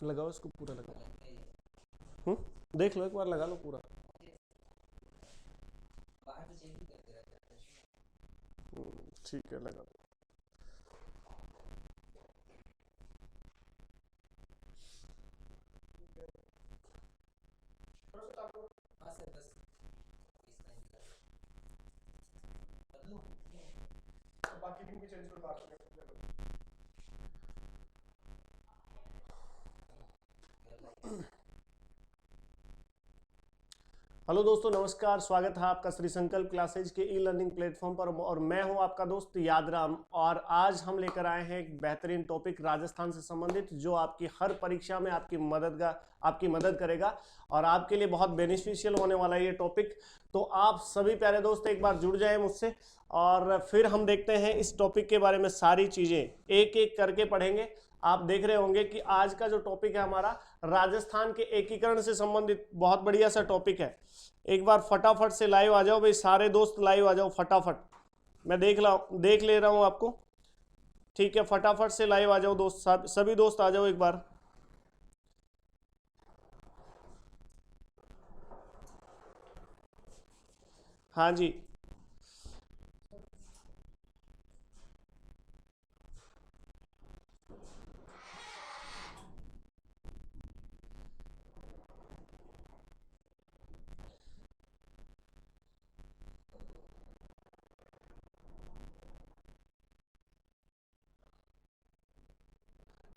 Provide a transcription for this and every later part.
लगाओ इसको पूरा लगाओ। देख लो एक बार, लगा लो पूरा। ठीक है, लगा दो। बाकी भी चेंज कर बात करें। हेलो दोस्तों, नमस्कार। स्वागत है आपका श्री संकल्प क्लासेज के ई लर्निंग प्लेटफॉर्म पर, और मैं हूं आपका दोस्त यादराम। और आज हम लेकर आए हैं एक बेहतरीन टॉपिक राजस्थान से संबंधित, जो आपकी हर परीक्षा में आपकी मदद करेगा और आपके लिए बहुत बेनिफिशियल होने वाला है ये टॉपिक। तो आप सभी प्यारे दोस्त एक बार जुड़ जाएं मुझसे, और फिर हम देखते हैं इस टॉपिक के बारे में सारी चीज़ें एक एक करके पढ़ेंगे। आप देख रहे होंगे कि आज का जो टॉपिक है हमारा, राजस्थान के एकीकरण से संबंधित बहुत बढ़िया सा टॉपिक है। एक बार फटाफट से लाइव आ जाओ भाई, सारे दोस्त लाइव आ जाओ फटाफट। मैं देख ले रहा हूं आपको। ठीक है, फटाफट से लाइव आ जाओ दोस्त, सभी दोस्त आ जाओ एक बार। हाँ जी,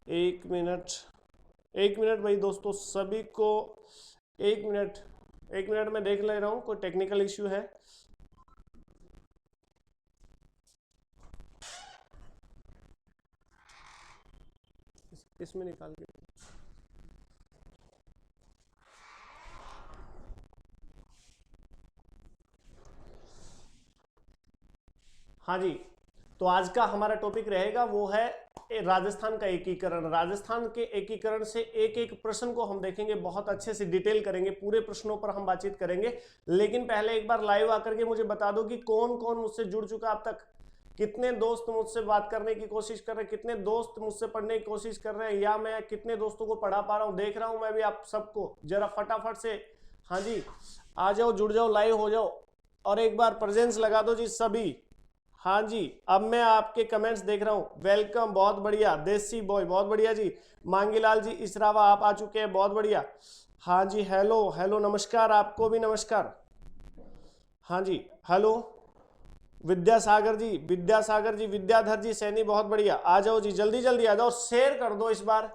1 मिनट, 1 मिनट भाई दोस्तों, सभी को 1 मिनट। 1 मिनट में देख ले रहा हूँ, कोई टेक्निकल इश्यू है। इसमें निकाल के। हाँ जी, तो आज का हमारा टॉपिक रहेगा वो है राजस्थान का एकीकरण। राजस्थान के एकीकरण से एक एक प्रश्न को हम देखेंगे, बहुत अच्छे से डिटेल करेंगे, पूरे प्रश्नों पर हम बातचीत करेंगे। लेकिन पहले एक बार लाइव आकर के मुझे बता दो कि कौन कौन मुझसे जुड़ चुका अब तक। कितने दोस्त मुझसे बात करने की कोशिश कर रहे हैं, कितने दोस्त मुझसे पढ़ने की कोशिश कर रहे हैं, या मैं कितने दोस्तों को पढ़ा पा रहा हूं, देख रहा हूं मैं भी आप सबको। जरा फटाफट से हाँ जी आ जाओ, जुड़ जाओ, लाइव हो जाओ, और एक बार प्रेजेंस लगा दो जी सभी। हाँ जी, अब मैं आपके कमेंट्स देख रहा हूँ। वेलकम, बहुत बढ़िया। देसी बॉय, बहुत बढ़िया जी। मांगीलाल जी इसरावा, आप आ चुके हैं, बहुत बढ़िया। हाँ जी, हेलो हेलो, नमस्कार, आपको भी नमस्कार। हाँ जी, हेलो। विद्यासागर जी, विद्याधर जी, सैनी, बहुत बढ़िया। आ जाओ जी, जल्दी जल्दी आ जाओ, शेयर कर दो इस बार।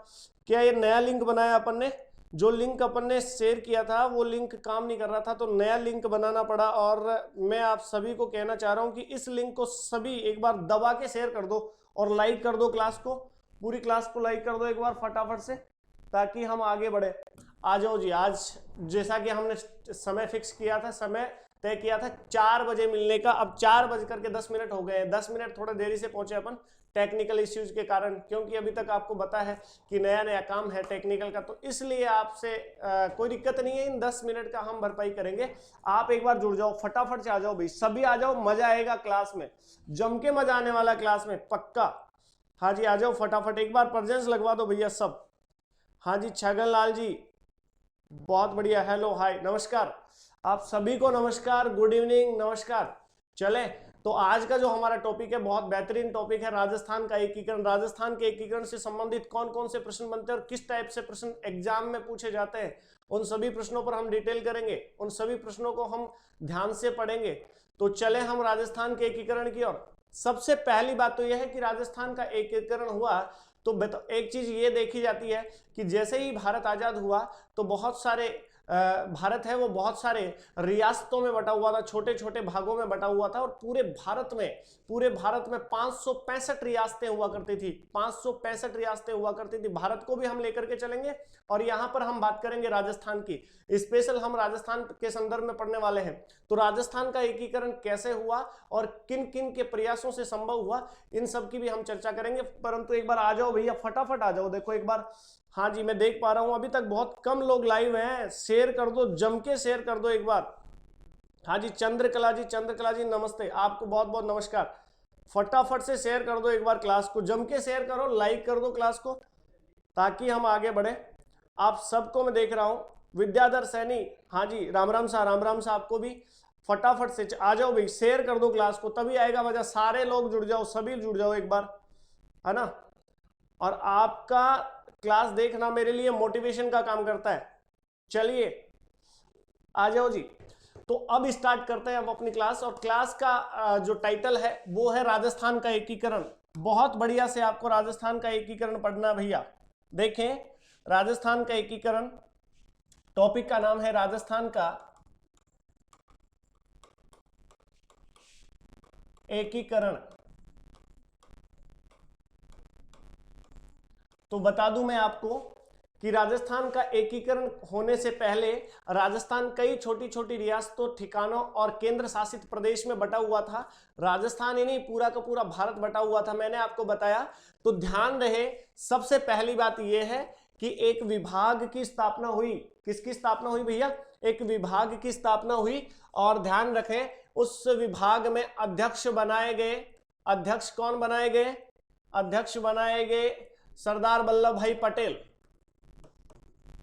क्या ये नया लिंक बनाया अपन ने? जो लिंक अपन ने शेयर किया था वो लिंक काम नहीं कर रहा था, तो नया लिंक बनाना पड़ा। और मैं आप सभी को कहना चाह रहा हूं कि इस लिंक को सभी एक बार दबा के शेयर कर दो, और लाइक कर दो क्लास को, पूरी क्लास को लाइक कर दो एक बार फटाफट से, ताकि हम आगे बढ़े। आ जाओ जी। आज जैसा कि हमने समय फिक्स किया था, समय तय किया था 4 बजे मिलने का, अब 4:10 हो गए हैं। 10 मिनट थोड़ा देरी से पहुंचे अपन, टेक्निकल इश्यूज के कारण, क्योंकि अभी तक आपको पता है कि नया नया काम है टेक्निकल का, तो इसलिए आपसे कोई दिक्कत नहीं है। इन 10 मिनट का हम भरपाई करेंगे। आप एक बार जुड़ जाओ, फटाफट से आ जाओ भाई, सभी आ जाओ, मजा आएगा क्लास में, जम के मजा आने वाला क्लास में, पक्का। हाँ जी, आ जाओ फटाफट, एक बार प्रेजेंस लगवा दो भैया सब। हाँ जी, छगन लाल जी, बहुत बढ़िया। हेलो, हाय, नमस्कार, आप सभी को नमस्कार, गुड इवनिंग, नमस्कार। चले, तो आज का जो हमारा टॉपिक है बहुत बेहतरीन टॉपिक है, राजस्थान का एकीकरण। राजस्थान के एकीकरण से संबंधित कौन कौन से प्रश्न बनते हैं और किस टाइप से प्रश्न एग्जाम में पूछे जाते हैं, उन सभी प्रश्नों पर हम डिटेल करेंगे, उन सभी प्रश्नों को हम ध्यान से पढ़ेंगे। तो चले हम राजस्थान के एकीकरण की ओर। सबसे पहली बात तो यह है कि राजस्थान का एकीकरण हुआ तो एक चीज ये देखी जाती है कि जैसे ही भारत आजाद हुआ तो बहुत सारे भारत है वो बहुत सारे रियासतों में बटा हुआ था, छोटे छोटे भागों में बटा हुआ था, और पूरे भारत में 565 रियासतें हुआ करती थी। 565 रियासतें हुआ करती थी। भारत को भी हम लेकर के चलेंगे, और यहां पर हम बात करेंगे राजस्थान की। स्पेशल हम राजस्थान के संदर्भ में पढ़ने वाले हैं। तो राजस्थान का एकीकरण कैसे हुआ और किन किन के प्रयासों से संभव हुआ, इन सब की भी हम चर्चा करेंगे। परंतु एक बार आ जाओ भैया, फटाफट आ जाओ, देखो एक बार। हाँ जी, मैं देख पा रहा हूं अभी तक बहुत कम लोग लाइव हैं। शेयर कर दो, जम के शेयर कर दो एक बार। हाँ जी, चंद्रकला जी नमस्ते, आपको बहुत बहुत नमस्कार। फटाफट से शेयर कर दो एक बार, क्लास को जम के शेयर करो, लाइक कर दो क्लास को, ताकि हम आगे बढ़े। आप सबको मैं देख रहा हूं, विद्याधर सैनी, हाँ जी, राम राम साहब को भी फटाफट से आ जाओ भाई, शेयर कर दो क्लास को, तभी आएगा मजा। सारे लोग जुड़ जाओ, सभी जुड़ जाओ एक बार, है ना। और आपका क्लास देखना मेरे लिए मोटिवेशन का काम करता है। चलिए आ जाओ जी। तो अब स्टार्ट करते हैं हम अपनी क्लास, और क्लास का जो टाइटल है वो है राजस्थान का एकीकरण। बहुत बढ़िया से आपको राजस्थान का एकीकरण पढ़ना भैया। देखें, राजस्थान का एकीकरण, टॉपिक का नाम है राजस्थान का एकीकरण। तो बता दूं मैं आपको कि राजस्थान का एकीकरण होने से पहले राजस्थान कई छोटी छोटी रियासतों, ठिकानों और केंद्र शासित प्रदेश में बटा हुआ था। राजस्थान ही नहीं, पूरा का पूरा भारत बटा हुआ था, मैंने आपको बताया। तो ध्यान रहे, सबसे पहली बात यह है कि एक विभाग की स्थापना हुई। किसकी स्थापना हुई भैया? एक विभाग की स्थापना हुई। और ध्यान रखें, उस विभाग में अध्यक्ष बनाए गए। अध्यक्ष कौन बनाए गए? अध्यक्ष बनाए गए सरदार वल्लभ भाई पटेल।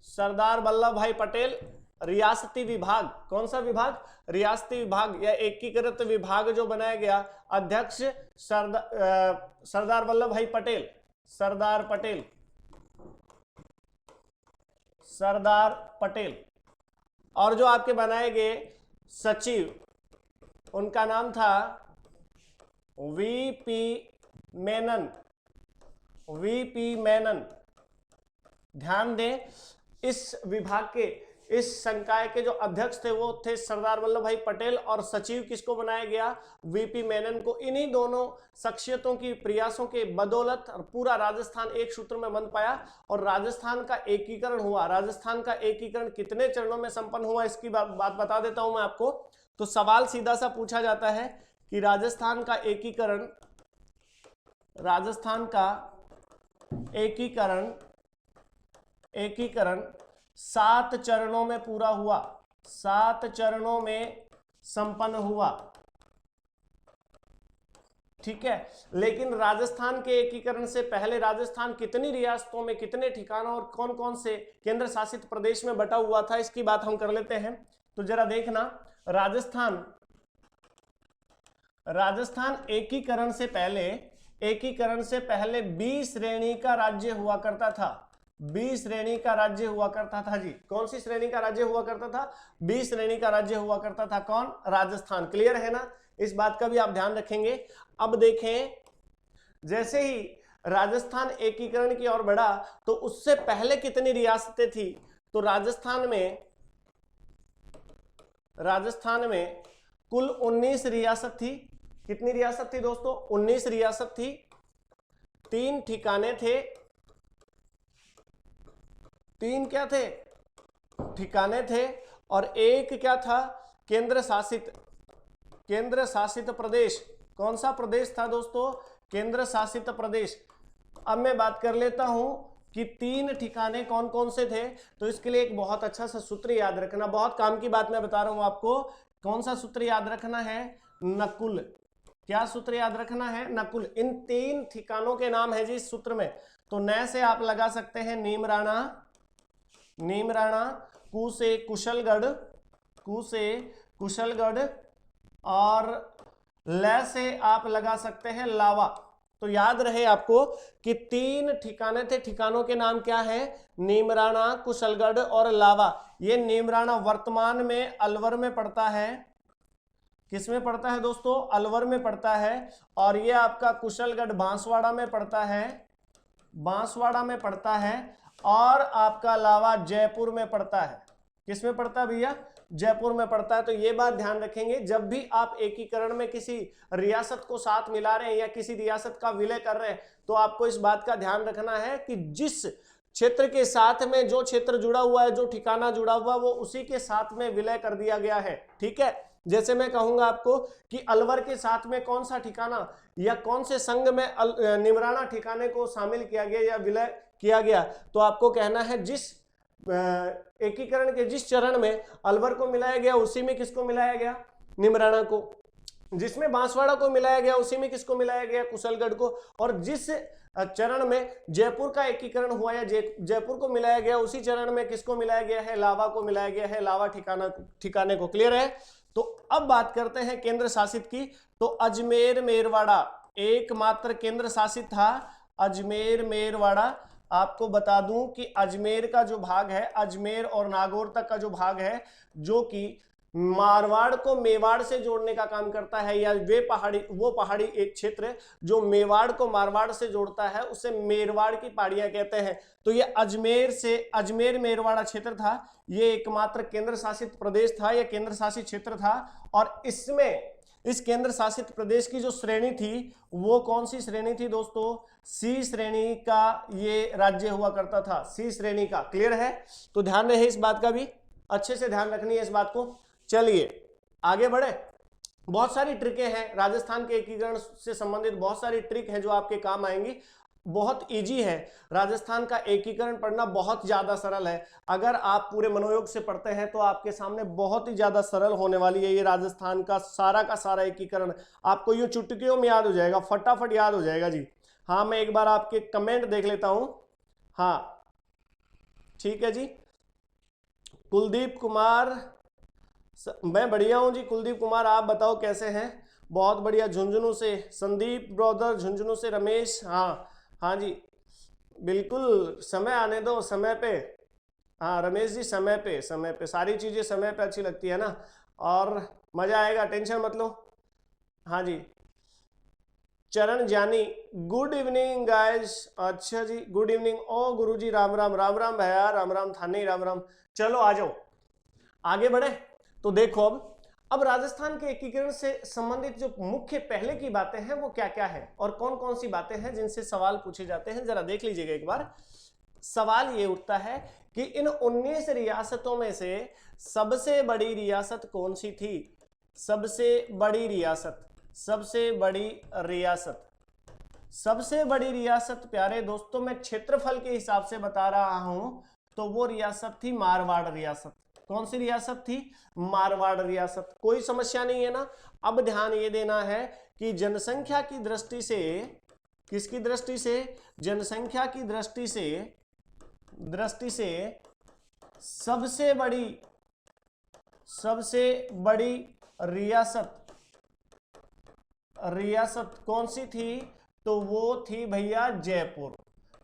सरदार वल्लभ भाई पटेल। रियासती विभाग, कौन सा विभाग? रियासती विभाग या एकीकृत विभाग जो बनाया गया, अध्यक्ष सरदार वल्लभ भाई पटेल। सरदार पटेल, सरदार पटेल। और जो आपके बनाए गए सचिव, उनका नाम था वीपी मेनन। वीपी मेनन। ध्यान दें, इस विभाग के, इस संकाय के जो अध्यक्ष थे वो थे सरदार वल्लभ भाई पटेल, और सचिव किसको बनाया गया? वीपी मेनन को। इन्हीं दोनों शख्सियतों की प्रयासों के बदौलत पूरा राजस्थान एक सूत्र में बंध पाया और राजस्थान का एकीकरण हुआ। राजस्थान का एकीकरण कितने चरणों में संपन्न हुआ, इसकी बात बता देता हूं मैं आपको। तो सवाल सीधा सा पूछा जाता है कि राजस्थान का एकीकरण, राजस्थान का एकीकरण 7 चरणों में पूरा हुआ। 7 चरणों में संपन्न हुआ, ठीक है। लेकिन राजस्थान के एकीकरण से पहले राजस्थान कितनी रियासतों में, कितने ठिकानों और कौन कौन से केंद्र शासित प्रदेश में बटा हुआ था, इसकी बात हम कर लेते हैं। तो जरा देखना, राजस्थान एकीकरण से पहले 20 श्रेणी का राज्य हुआ करता था। 20 श्रेणी का राज्य हुआ करता था जी। कौन सी श्रेणी का राज्य हुआ करता था? 20 श्रेणी का राज्य हुआ करता था। कौन? राजस्थान। क्लियर है ना? इस बात का भी आप ध्यान रखेंगे। अब देखें, जैसे ही राजस्थान एकीकरण की ओर बढ़ा तो उससे पहले कितनी रियासतें थी? तो राजस्थान में कुल 19 रियासत थी। कितनी रियासत थी दोस्तों? 19 रियासत थी। 3 ठिकाने थे। 3 क्या थे? ठिकाने थे। और एक क्या था? केंद्र शासित प्रदेश। कौन सा प्रदेश था दोस्तों? केंद्र शासित प्रदेश। अब मैं बात कर लेता हूं कि 3 ठिकाने कौन कौन से थे। तो इसके लिए एक बहुत अच्छा सा सूत्र याद रखना, बहुत काम की बात मैं बता रहा हूं आपको। कौन सा सूत्र याद रखना है? नकुल। क्या सूत्र याद रखना है? नकुल। इन 3 ठिकानों के नाम है जी इस सूत्र में। तो न से आप लगा सकते हैं नीमराणा, कु से कुशलगढ़, और ल से आप लगा सकते हैं लावा। तो याद रहे आपको कि 3 ठिकाने थे। ठिकानों के नाम क्या है? नीमराणा, कुशलगढ़ और लावा। ये नीमराणा वर्तमान में अलवर में पड़ता है। किस में पड़ता है दोस्तों? अलवर में पड़ता है। और ये आपका कुशलगढ़ बांसवाड़ा में पड़ता है। और आपका लावा जयपुर में पड़ता है। किस में पड़ता है भैया? जयपुर में पड़ता है। तो ये बात ध्यान रखेंगे, जब भी आप एकीकरण में किसी रियासत को साथ मिला रहे हैं या किसी रियासत का विलय कर रहे हैं, तो आपको इस बात का ध्यान रखना है कि जिस क्षेत्र के साथ में जो क्षेत्र जुड़ा हुआ है, जो ठिकाना जुड़ा हुआ, वो उसी के साथ में विलय कर दिया गया है। ठीक है। जैसे मैं कहूंगा आपको कि अलवर के साथ में कौन सा ठिकाना या कौन से संघ में निमराना ठिकाने को शामिल किया गया या विलय किया गया, तो आपको कहना है जिस एकीकरण के जिस चरण में अलवर को मिलाया गया, उसी में किसको मिलाया गया? निमराना को। जिसमें बांसवाड़ा को मिलाया गया उसी में किसको मिलाया गया, कुशलगढ़ को। और जिस चरण में जयपुर का एकीकरण हुआ या जयपुर को मिलाया गया उसी चरण में किसको मिलाया गया है, लावा को मिलाया गया है, लावा ठिकाने को। क्लियर है। तो अब बात करते हैं केंद्र शासित की। तो अजमेर मेरवाड़ा एकमात्र केंद्र शासित था, अजमेर मेरवाड़ा। आपको बता दूं कि अजमेर का जो भाग है, अजमेर और नागौर तक का जो भाग है, जो कि मारवाड़ को मेवाड़ से जोड़ने का काम करता है, या वो पहाड़ी एक क्षेत्र जो मेवाड़ को मारवाड़ से जोड़ता है, उसे मेरवाड़ की पहाड़ियां कहते हैं। तो ये अजमेर मेरवाड़ा क्षेत्र था, ये एकमात्र केंद्र शासित प्रदेश था, यह केंद्र शासित क्षेत्र था। और इसमें इस केंद्र शासित प्रदेश की जो श्रेणी थी वो कौन सी श्रेणी थी दोस्तों, सी श्रेणी का ये राज्य हुआ करता था, सी श्रेणी का। क्लियर है। तो ध्यान रहे इस बात का भी, अच्छे से ध्यान रखनी है इस बात को। चलिए आगे बढ़े। बहुत सारी ट्रिकें हैं राजस्थान के एकीकरण से संबंधित, बहुत सारी ट्रिक है जो आपके काम आएंगी। बहुत इजी है, राजस्थान का एकीकरण पढ़ना बहुत ज्यादा सरल है। अगर आप पूरे मनोयोग से पढ़ते हैं तो आपके सामने बहुत ही ज्यादा सरल होने वाली है ये राजस्थान का सारा एकीकरण। आपको यूं चुटकियों में याद हो जाएगा, फटाफट याद हो जाएगा जी। हाँ, मैं एक बार आपके कमेंट देख लेता हूं। हाँ ठीक है जी। कुलदीप कुमार, मैं बढ़िया हूं जी। कुलदीप कुमार आप बताओ कैसे हैं। बहुत बढ़िया। झुंझुनू से संदीप ब्रदर, झुंझुनू से रमेश। हाँ जी बिल्कुल, समय आने दो, समय पे। हाँ रमेश जी, समय पे सारी चीजें समय पे अच्छी लगती है ना, और मजा आएगा, टेंशन मत लो। हाँ जी चरण जानी, गुड इवनिंग गाइस। अच्छा जी गुड इवनिंग। ओ गुरुजी राम राम। राम राम भैया, राम राम थानी, राम राम। चलो आ जाओ आगे बढ़े। तो देखो अब राजस्थान के एकीकरण से संबंधित जो मुख्य पहले की बातें हैं वो क्या क्या है, और कौन कौन सी बातें हैं जिनसे सवाल पूछे जाते हैं, जरा देख लीजिएगा एक बार। सवाल ये उठता है कि इन 19 रियासतों में से सबसे बड़ी रियासत कौन सी थी। सबसे बड़ी रियासत, सबसे बड़ी रियासत, सबसे बड़ी रियासत प्यारे दोस्तों मैं क्षेत्रफल के हिसाब से बता रहा हूं, तो वो रियासत थी मारवाड़ रियासत। कौन सी रियासत थी, मारवाड़ रियासत। कोई समस्या नहीं है ना। अब ध्यान ये देना है कि जनसंख्या की दृष्टि से, किसकी दृष्टि से, जनसंख्या की दृष्टि से सबसे बड़ी रियासत कौन सी थी, तो वो थी भैया जयपुर।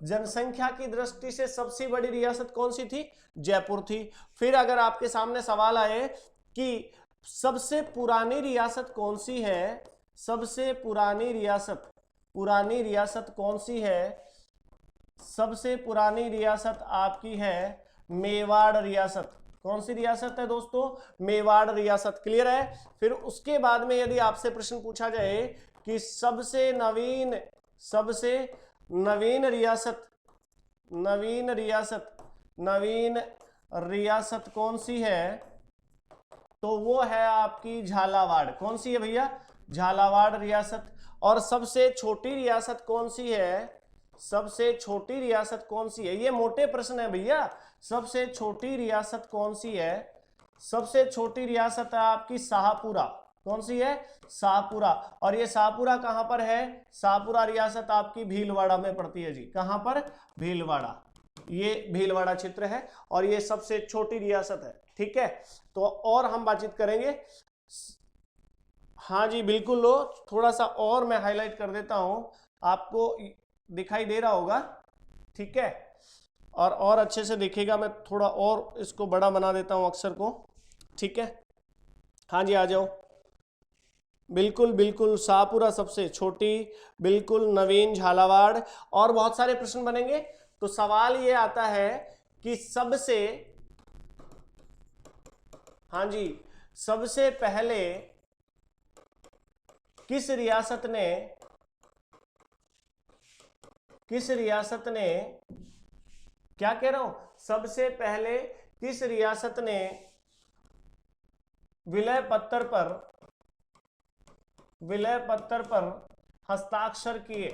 जनसंख्या की दृष्टि से सबसे बड़ी रियासत कौन सी थी, जयपुर थी। फिर अगर आपके सामने सवाल आए कि सबसे पुरानी रियासत कौन सी है, सबसे पुरानी रियासत कौन सी है, सबसे पुरानी रियासत आपकी है मेवाड़ रियासत। कौन सी रियासत है दोस्तों, मेवाड़ रियासत। क्लियर है। फिर उसके बाद में यदि आपसे प्रश्न पूछा जाए कि सबसे नवीन रियासत कौन सी है, तो वो है आपकी झालावाड़। कौन सी है भैया, झालावाड़ रियासत। और सबसे छोटी रियासत कौन सी है, सबसे छोटी रियासत कौन सी है, ये मोटे प्रश्न है भैया। सबसे छोटी रियासत कौन सी है, सबसे छोटी रियासत है आपकी शाहपुरा। कौन सी है, शाहपुरा। और ये शाहपुरा कहां पर है, शाहपुरा रियासत आपकी भीलवाड़ा में पड़ती है जी। कहां पर, भीलवाड़ा। ये भीलवाड़ा क्षेत्र है और ये सबसे छोटी रियासत है। ठीक है। तो और हम बातचीत करेंगे। हाँ जी बिल्कुल लो, थोड़ा सा और मैं हाईलाइट कर देता हूं, आपको दिखाई दे रहा होगा। ठीक है। और अच्छे से देखिएगा, मैं थोड़ा और इसको बड़ा बना देता हूं अक्षर को। ठीक है। हाँ जी आ जाओ। बिल्कुल बिल्कुल, शाहपुरा सबसे छोटी, बिल्कुल नवीन झालावाड़। और बहुत सारे प्रश्न बनेंगे। तो सवाल ये आता है कि हाँ जी सबसे पहले किस रियासत ने क्या कह रहा हूं, सबसे पहले किस रियासत ने विलय पत्तर पर हस्ताक्षर किए।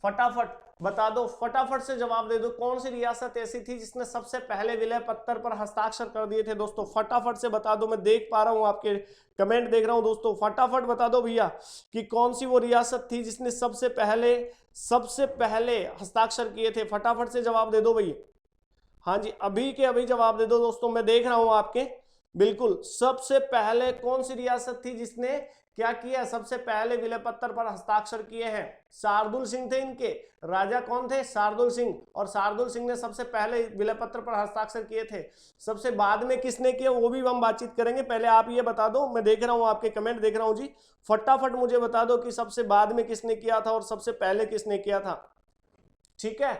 फटाफट बता दो, फटाफट से जवाब दे दो, कौन सी रियासत ऐसी थी जिसने सबसे पहले विलय पत्र पर हस्ताक्षर कर दिए थे? दोस्तों फटाफट से बता दो, मैं देख पा रहा हूं आपके कमेंट देख रहा हूं दोस्तों, फटाफट बता दो भैया कि कौन सी वो रियासत थी जिसने सबसे पहले हस्ताक्षर किए थे। फटाफट से जवाब दे दो भैया। हाँ जी, अभी के अभी जवाब दे दो दोस्तों, मैं देख रहा हूं आपके। बिल्कुल, सबसे पहले कौन सी रियासत थी जिसने क्या किया, सबसे पहले विलय पत्र पर हस्ताक्षर किए हैं? शार्दुल सिंह थे इनके, राजा कौन थे? शार्दुल सिंह। और शार्दुल सिंह ने सबसे पहले विलय पत्र पर हस्ताक्षर किए थे। सबसे बाद में किसने किया वो भी हम बातचीत करेंगे, पहले आप ये बता दो, मैं देख रहा हूं आपके कमेंट देख रहा हूं जी, फटाफट मुझे बता दो कि सबसे बाद में किसने किया था और सबसे पहले किसने किया था। ठीक है,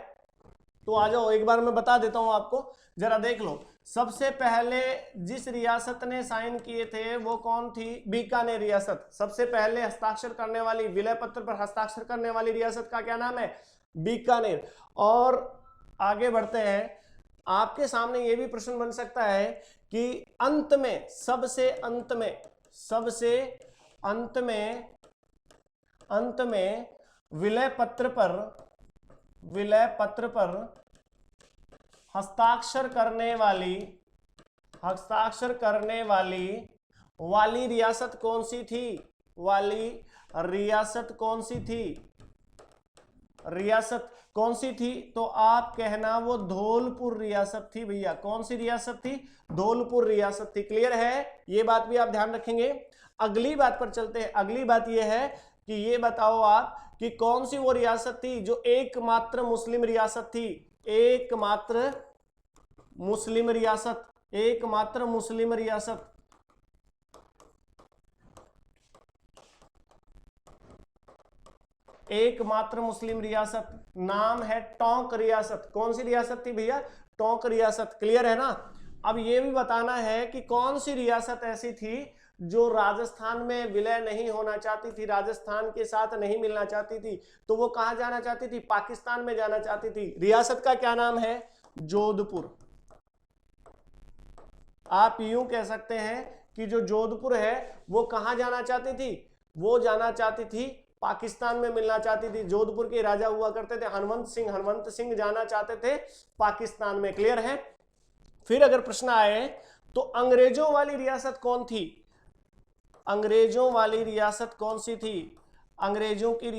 तो आ जाओ, एक बार मैं बता देता हूं आपको, जरा देख लो। सबसे पहले जिस रियासत ने साइन किए थे वो कौन थी? बीकानेर रियासत। सबसे पहले हस्ताक्षर करने वाली, विलय पत्र पर हस्ताक्षर करने वाली रियासत का क्या नाम है? बीकानेर। और आगे बढ़ते हैं, आपके सामने ये भी प्रश्न बन सकता है कि अंत में, सबसे अंत में विलय पत्र पर हस्ताक्षर करने वाली रियासत कौन सी थी? रियासत कौन सी थी? तो आप कहना वो धौलपुर रियासत थी भैया। कौन सी रियासत थी? धौलपुर रियासत थी। क्लियर है, ये बात भी आप ध्यान रखेंगे। अगली बात पर चलते हैं। अगली बात ये है कि ये बताओ आप कि कौन सी वो रियासत थी जो एकमात्र मुस्लिम रियासत थी? एकमात्र मुस्लिम रियासत। एकमात्र मुस्लिम रियासत, नाम है टोंक रियासत। कौन सी रियासत थी भैया? टोंक रियासत। क्लियर है ना? अब ये भी बताना है कि कौन सी रियासत ऐसी थी जो राजस्थान में विलय नहीं होना चाहती थी, राजस्थान के साथ नहीं मिलना चाहती थी, तो वो कहां जाना चाहती थी? पाकिस्तान में जाना चाहती थी। रियासत का क्या नाम है? जोधपुर। आप यूं कह सकते हैं कि जो जोधपुर है वो कहां जाना चाहती थी? वो जाना चाहती थी, पाकिस्तान में मिलना चाहती थी। जोधपुर के राजा हुआ करते थे हनुमंत सिंह जाना चाहते थे पाकिस्तान में। क्लियर है? फिर अगर प्रश्न आए तो अंग्रेजों वाली रियासत कौन थी? अंग्रेजों वाली रियासत कौन सी थी? अंग्रेजों की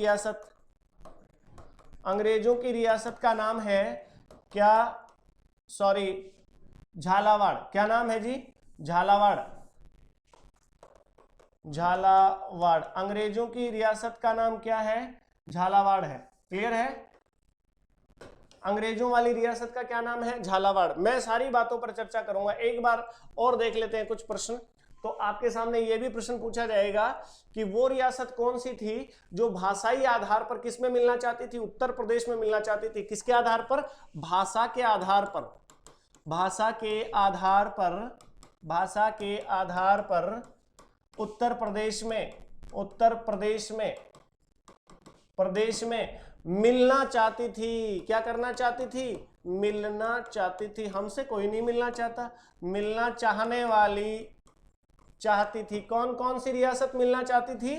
रियासत का नाम है क्या? सॉरी, झालावाड़। क्या नाम है जी? झालावाड़। अंग्रेजों की रियासत का नाम क्या है? झालावाड़ है। क्लियर है? अंग्रेजों वाली रियासत का क्या नाम है? झालावाड़। मैं सारी बातों पर चर्चा करूंगा। एक बार और देख लेते हैं कुछ प्रश्न। तो आपके सामने यह भी प्रश्न पूछा जाएगा कि वो रियासत कौन सी थी जो भाषाई आधार पर किस में मिलना चाहती थी? उत्तर प्रदेश में मिलना चाहती थी। किसके आधार पर? भाषा के आधार पर उत्तर प्रदेश में मिलना चाहती थी। क्या करना चाहती थी? मिलना चाहती थी। हमसे कोई नहीं मिलना चाहता, मिलना चाहने वाली चाहती थी। कौन कौन सी रियासत मिलना चाहती थी?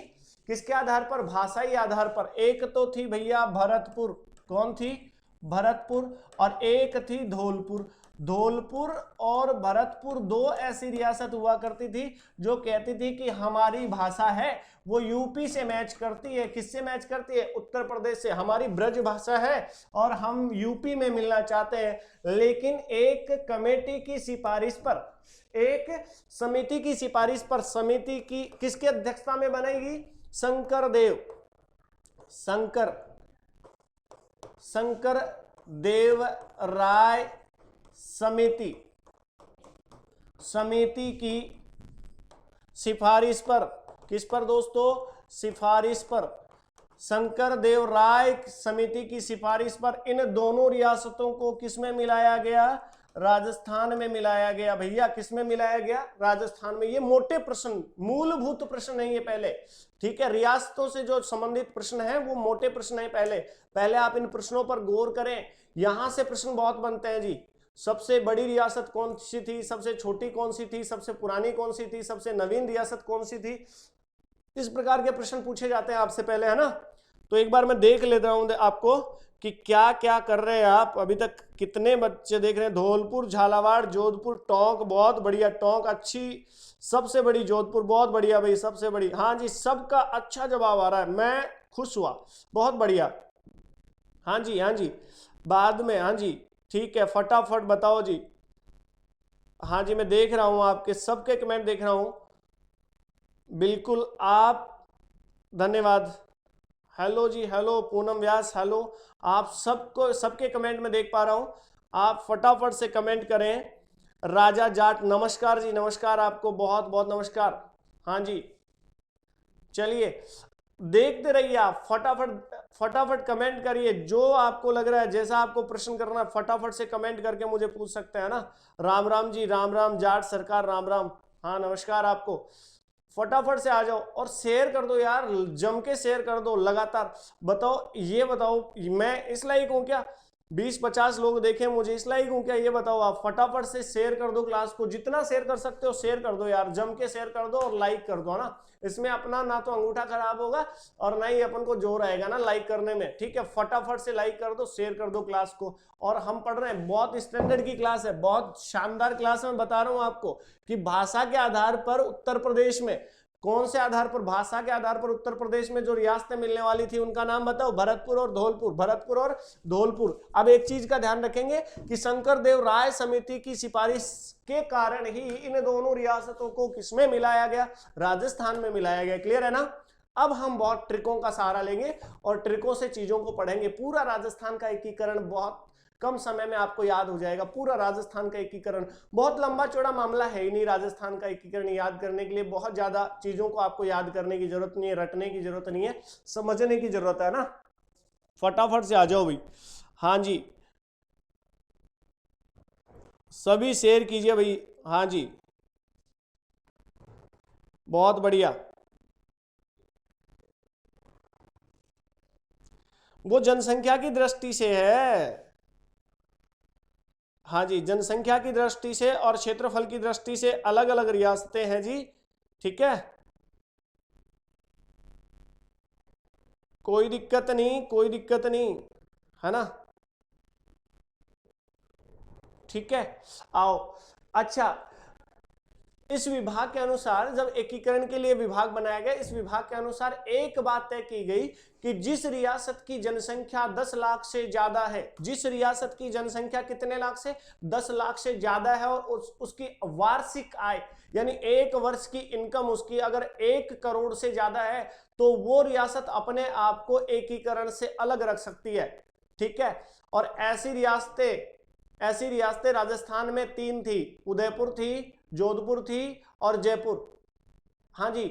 किसके आधार पर? भाषाई आधार पर। एक तो थी भैया भरतपुर। कौन थी? भरतपुर। और एक थी धौलपुर। धौलपुर और भरतपुर दो ऐसी रियासत हुआ करती थी जो कहती थी कि हमारी भाषा है वो यूपी से मैच करती है। किससे मैच करती है? उत्तर प्रदेश से। हमारी ब्रज भाषा है और हम यूपी में मिलना चाहते हैं। लेकिन एक कमेटी की सिफारिश पर, एक समिति की सिफारिश पर, समिति की किसकी अध्यक्षता में बनेगी? शंकर देव राय समिति की सिफारिश पर। किस पर दोस्तों? सिफारिश पर। शंकर देव राय समिति की सिफारिश पर इन दोनों रियासतों को किसमें मिलाया गया? राजस्थान में मिलाया गया। भैया किस में मिलाया गया? राजस्थान में। ये मोटे प्रश्न, मूलभूत प्रश्न नहीं है पहले, ठीक है? रियासतों से जो संबंधित प्रश्न है वो मोटे प्रश्न है। पहले आप इन प्रश्नों पर गौर करें। यहां से प्रश्न बहुत बनते हैं जी। सबसे बड़ी रियासत कौन सी थी? सबसे छोटी कौन सी थी? सबसे पुरानी कौन सी थी? सबसे नवीन रियासत कौन सी थी? इस प्रकार के प्रश्न पूछे जाते हैं आपसे पहले, है ना? तो एक बार मैं देख लेता हूं आपको कि क्या क्या कर रहे हैं आप अभी तक, कितने बच्चे देख रहे हैं। धौलपुर, झालावाड़, जोधपुर, टोंक, बहुत बढ़िया, टोंक अच्छी, सबसे बड़ी जोधपुर, बहुत बढ़िया भाई, सबसे बड़ी। हाँ जी, सबका अच्छा जवाब आ रहा है, मैं खुश हुआ, बहुत बढ़िया। हाँ जी, हाँ जी, बाद में, हाँ जी, ठीक है, फटाफट बताओ जी। हाँ जी, मैं देख रहा हूं आपके सबके कमेंट देख रहा हूं, बिल्कुल आप, धन्यवाद। हेलो जी, हेलो पूनम व्यास, हेलो, आप सबको, सबके कमेंट में देख पा रहा हूं, आप फटाफट से कमेंट करें। राजा जाट, नमस्कार जी, नमस्कार, आपको बहुत बहुत नमस्कार। हाँ जी, चलिए देखते रहिए आप, फटाफट फटाफट कमेंट करिए, जो आपको लग रहा है, जैसा आपको प्रश्न करना है फटाफट से कमेंट करके मुझे पूछ सकते हैं ना। राम राम जी, राम राम जाट सरकार, राम राम। हाँ नमस्कार आपको, फटाफट से आ जाओ और शेयर कर दो यार, जम के शेयर कर दो लगातार। बताओ, ये बताओ, मैं इस लायक हूं क्या? 20-50 लोग देखें मुझे, इस लायक हूं क्या? ये बताओ आप, फटाफट से शेयर कर दो क्लास को, जितना शेयर कर सकते हो शेयर कर दो यार, जम के शेयर कर दो और लाइक कर दो ना। इसमें अपना ना तो अंगूठा खराब होगा और ना ही अपन को जोर आएगा ना लाइक करने में, ठीक है। फटाफट से लाइक कर दो, शेयर कर दो क्लास को। और हम पढ़ रहे हैं, बहुत स्टैंडर्ड की क्लास है, बहुत शानदार क्लास है। मैं बता रहा हूं आपको कि भाषा के आधार पर उत्तर प्रदेश में, कौन से आधार पर? भाषा के आधार पर उत्तर प्रदेश में जो रियासतें मिलने वाली थी उनका नाम बताओ। भरतपुर और धौलपुर, भरतपुर और धौलपुर। अब एक चीज का ध्यान रखेंगे कि शंकर देव राय समिति की सिफारिश के कारण ही इन दोनों रियासतों को किसमें मिलाया गया? राजस्थान में मिलाया गया। क्लियर है ना? अब हम बहुत ट्रिकों का सहारा लेंगे और ट्रिकों से चीजों को पढ़ेंगे। पूरा राजस्थान का एकीकरण बहुत कम समय में आपको याद हो जाएगा। पूरा राजस्थान का एकीकरण बहुत लंबा चौड़ा मामला है ही नहीं। राजस्थान का एकीकरण याद करने के लिए बहुत ज्यादा चीजों को आपको याद करने की जरूरत नहीं है, रटने की जरूरत नहीं है, समझने की जरूरत है ना। फटाफट से आ जाओ भाई। हाँ जी, सभी शेयर कीजिए भाई। हाँ जी, बहुत बढ़िया। वो जनसंख्या की दृष्टि से है। हाँ जी, जनसंख्या की दृष्टि से और क्षेत्रफल की दृष्टि से अलग अलग रियासतें हैं जी, ठीक है। कोई दिक्कत नहीं, कोई दिक्कत नहीं, है ना, ठीक है। आओ, अच्छा, इस विभाग के अनुसार, जब एकीकरण के लिए विभाग बनाया गया, इस विभाग के अनुसार एक बात तय की गई कि जिस रियासत की जनसंख्या 10 लाख से ज्यादा है, जिस रियासत की जनसंख्या कितने लाख से? 10 लाख से ज्यादा है, और उसकी वार्षिक आय यानी एक वर्ष की इनकम उसकी अगर 1 करोड़ से ज्यादा है, तो वो रियासत अपने आप को एकीकरण से अलग रख सकती है, ठीक है। और ऐसी रियासतें राजस्थान में 3 थी, उदयपुर थी, जोधपुर थी और जयपुर। हाँ जी,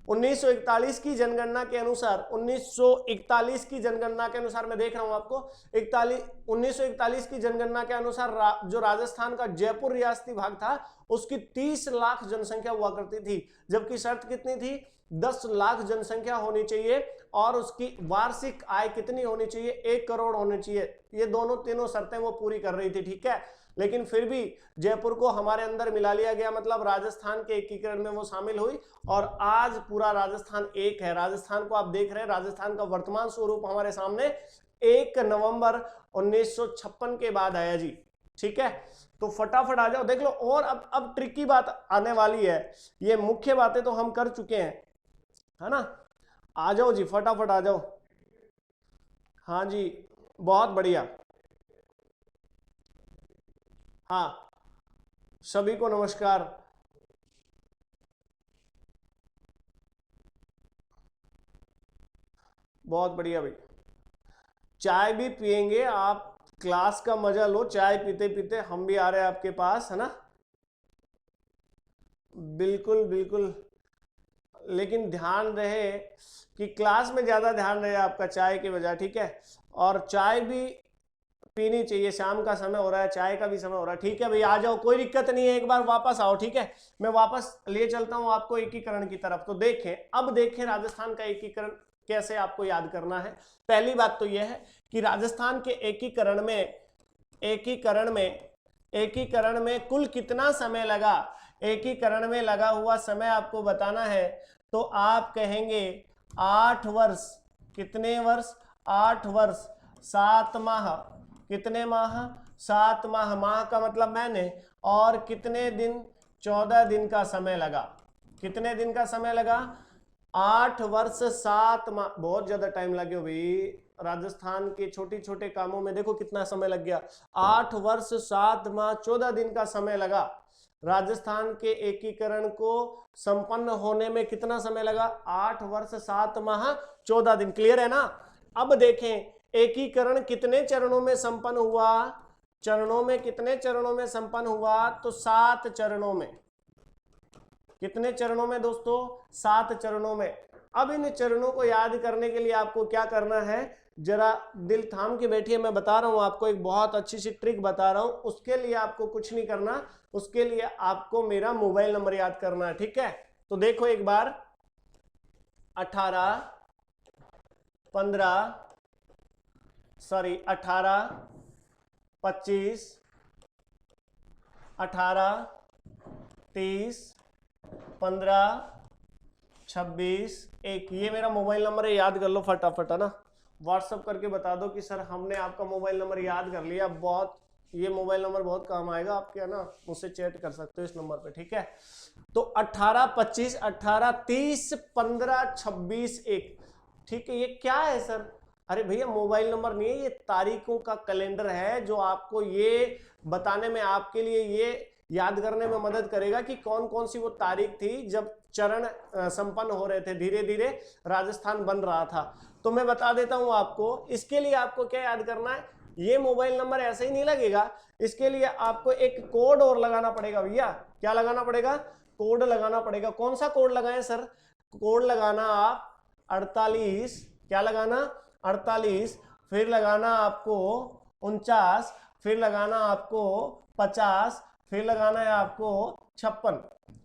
1941 की जनगणना के अनुसार, 1941 की जनगणना के अनुसार, मैं देख रहा हूं आपको, 1941 की जनगणना के अनुसार जो राजस्थान का जयपुर रियासती भाग था उसकी 30 लाख जनसंख्या हुआ करती थी, जबकि शर्त कितनी थी? 10 लाख जनसंख्या होनी चाहिए और उसकी वार्षिक आय कितनी होनी चाहिए? 1 करोड़ होनी चाहिए। ये दोनों तीनों शर्तें वो पूरी कर रही थी, ठीक है। लेकिन फिर भी जयपुर को हमारे अंदर मिला लिया गया, मतलब राजस्थान के एकीकरण में वो शामिल हुई और आज पूरा राजस्थान एक है। राजस्थान को आप देख रहे हैं, राजस्थान का वर्तमान स्वरूप हमारे सामने 1 नवंबर 1956 के बाद आया जी, ठीक है। तो फटाफट आ जाओ, देख लो। और अब ट्रिकी बात आने वाली है, ये मुख्य बातें तो हम कर चुके हैं, है ना। आ जाओ जी, फटाफट आ जाओ। हाँ जी, बहुत बढ़िया। हाँ, सभी को नमस्कार। बहुत बढ़िया भाई, चाय भी पियेंगे, आप क्लास का मजा लो, चाय पीते पीते हम भी आ रहे हैं आपके पास, है ना। बिल्कुल बिल्कुल, लेकिन ध्यान रहे कि क्लास में ज्यादा ध्यान रहे आपका चाय के बजाय, ठीक है। और चाय भी पीनी चाहिए, शाम का समय हो रहा है, चाय का भी समय हो रहा है, ठीक है भाई। आ जाओ, कोई दिक्कत नहीं है, एक बार वापस आओ, ठीक है। मैं वापस ले चलता हूं आपको एकीकरण की तरफ। तो देखें, अब देखें राजस्थान का एकीकरण कैसे आपको याद करना है। पहली बात तो यह है कि राजस्थान के एकीकरण में कुल कितना समय लगा, एकीकरण में लगा हुआ समय आपको बताना है, तो आप कहेंगे 8 वर्ष, कितने वर्ष? 8 वर्ष 7 माह। कितने माह? 7 माह। माह का मतलब महीने। और कितने दिन? 14 दिन का समय लगा। कितने दिन का समय लगा? 8 वर्ष 7 माह। बहुत ज्यादा टाइम लगे भाई। राजस्थान के छोटे छोटे कामों में देखो कितना समय लग गया। 8 वर्ष 7 माह 14 दिन का समय लगा। राजस्थान के एकीकरण को संपन्न होने में कितना समय लगा? 8 वर्ष 7 माह 14 दिन। क्लियर है ना? अब देखें एकीकरण कितने चरणों में संपन्न हुआ? चरणों में कितने चरणों में संपन्न हुआ? तो 7 चरणों में। कितने चरणों में दोस्तों? 7 चरणों में। अब इन चरणों को याद करने के लिए आपको क्या करना है? जरा दिल थाम के बैठिए, मैं बता रहा हूं आपको, एक बहुत अच्छी सी ट्रिक बता रहा हूं। उसके लिए आपको कुछ नहीं करना, उसके लिए आपको मेरा मोबाइल नंबर याद करना है, ठीक है? तो देखो एक बार 18 25 18 30 15 26 1, ये मेरा मोबाइल नंबर है, याद कर लो फटाफट, है ना? व्हाट्सअप करके बता दो कि सर हमने आपका मोबाइल नंबर याद कर लिया। बहुत, ये मोबाइल नंबर बहुत काम आएगा आपके, है ना? मुझसे चैट कर सकते हो इस नंबर पे, ठीक है? तो 18 25 18 30 15 26 1, ठीक है? ये क्या है सर? अरे भैया मोबाइल नंबर नहीं है, ये तारीखों का कैलेंडर है जो आपको ये बताने में, आपके लिए ये याद करने में मदद करेगा कि कौन कौन सी वो तारीख थी जब चरण संपन्न हो रहे थे, धीरे धीरे राजस्थान बन रहा था। तो मैं बता देता हूं आपको। इसके लिए आपको क्या याद करना है? ये मोबाइल नंबर ऐसे ही नहीं लगेगा, इसके लिए आपको एक कोड और लगाना पड़ेगा भैया। क्या लगाना पड़ेगा? कोड लगाना पड़ेगा। कौन सा कोड लगाएं सर? कोड लगाना आप 48, क्या लगाना? 48, फिर लगाना आपको 49, फिर लगाना आपको 50, फिर लगाना है आपको 56,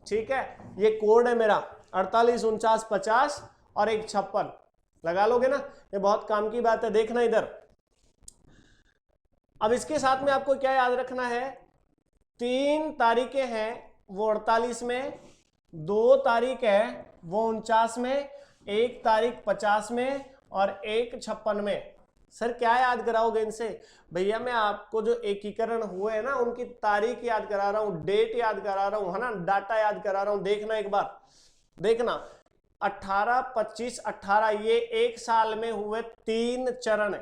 ठीक है? ये कोड है मेरा 48 49 50 और एक 56, लगा लोगे ना? ये बहुत काम की बात है। देखना इधर, अब इसके साथ में आपको क्या याद रखना है? 3 तारीखें हैं वो 48 में, 2 तारीख है वो 49 में, 1 तारीख 50 में और 1 56 में। सर क्या याद कराओगे इनसे? भैया मैं आपको जो एकीकरण हुए हैं ना उनकी तारीख याद करा रहा हूं, डेट याद करा रहा हूं, है ना? डाटा याद करा रहा हूं। देखना एक बार, देखना 18 25 18 ये एक साल में हुए 3 चरण,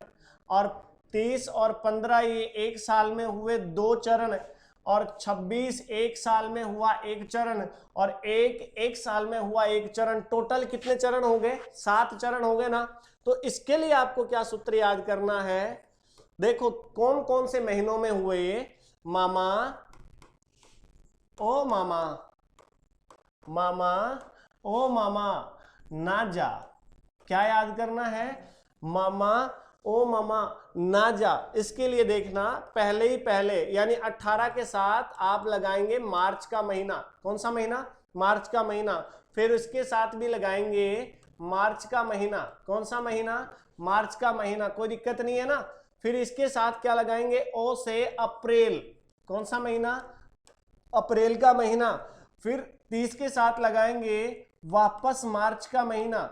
और 30 और 15 ये एक साल में हुए 2 चरण, और 26 एक साल में हुआ 1 चरण, और एक साल में हुआ 1 चरण। टोटल कितने चरण हो गए? 7 चरण हो गए ना? तो इसके लिए आपको क्या सूत्र याद करना है? देखो कौन कौन से महीनों में हुए ये? मामा, ओ मामा, मामा, ओ मामा, ना जा। क्या याद करना है? मामा, ओ मामा, ना जा। इसके लिए देखना पहले ही पहले यानी 18 के साथ आप लगाएंगे मार्च का महीना। कौन सा महीना? मार्च का महीना। फिर उसके साथ भी लगाएंगे मार्च का महीना। कौन सा महीना? मार्च का महीना। कोई दिक्कत नहीं है ना? फिर इसके साथ क्या लगाएंगे? ओ से अप्रैल। कौन सा महीना? अप्रैल का महीना। फिर 30 के साथ लगाएंगे वापस मार्च का महीना।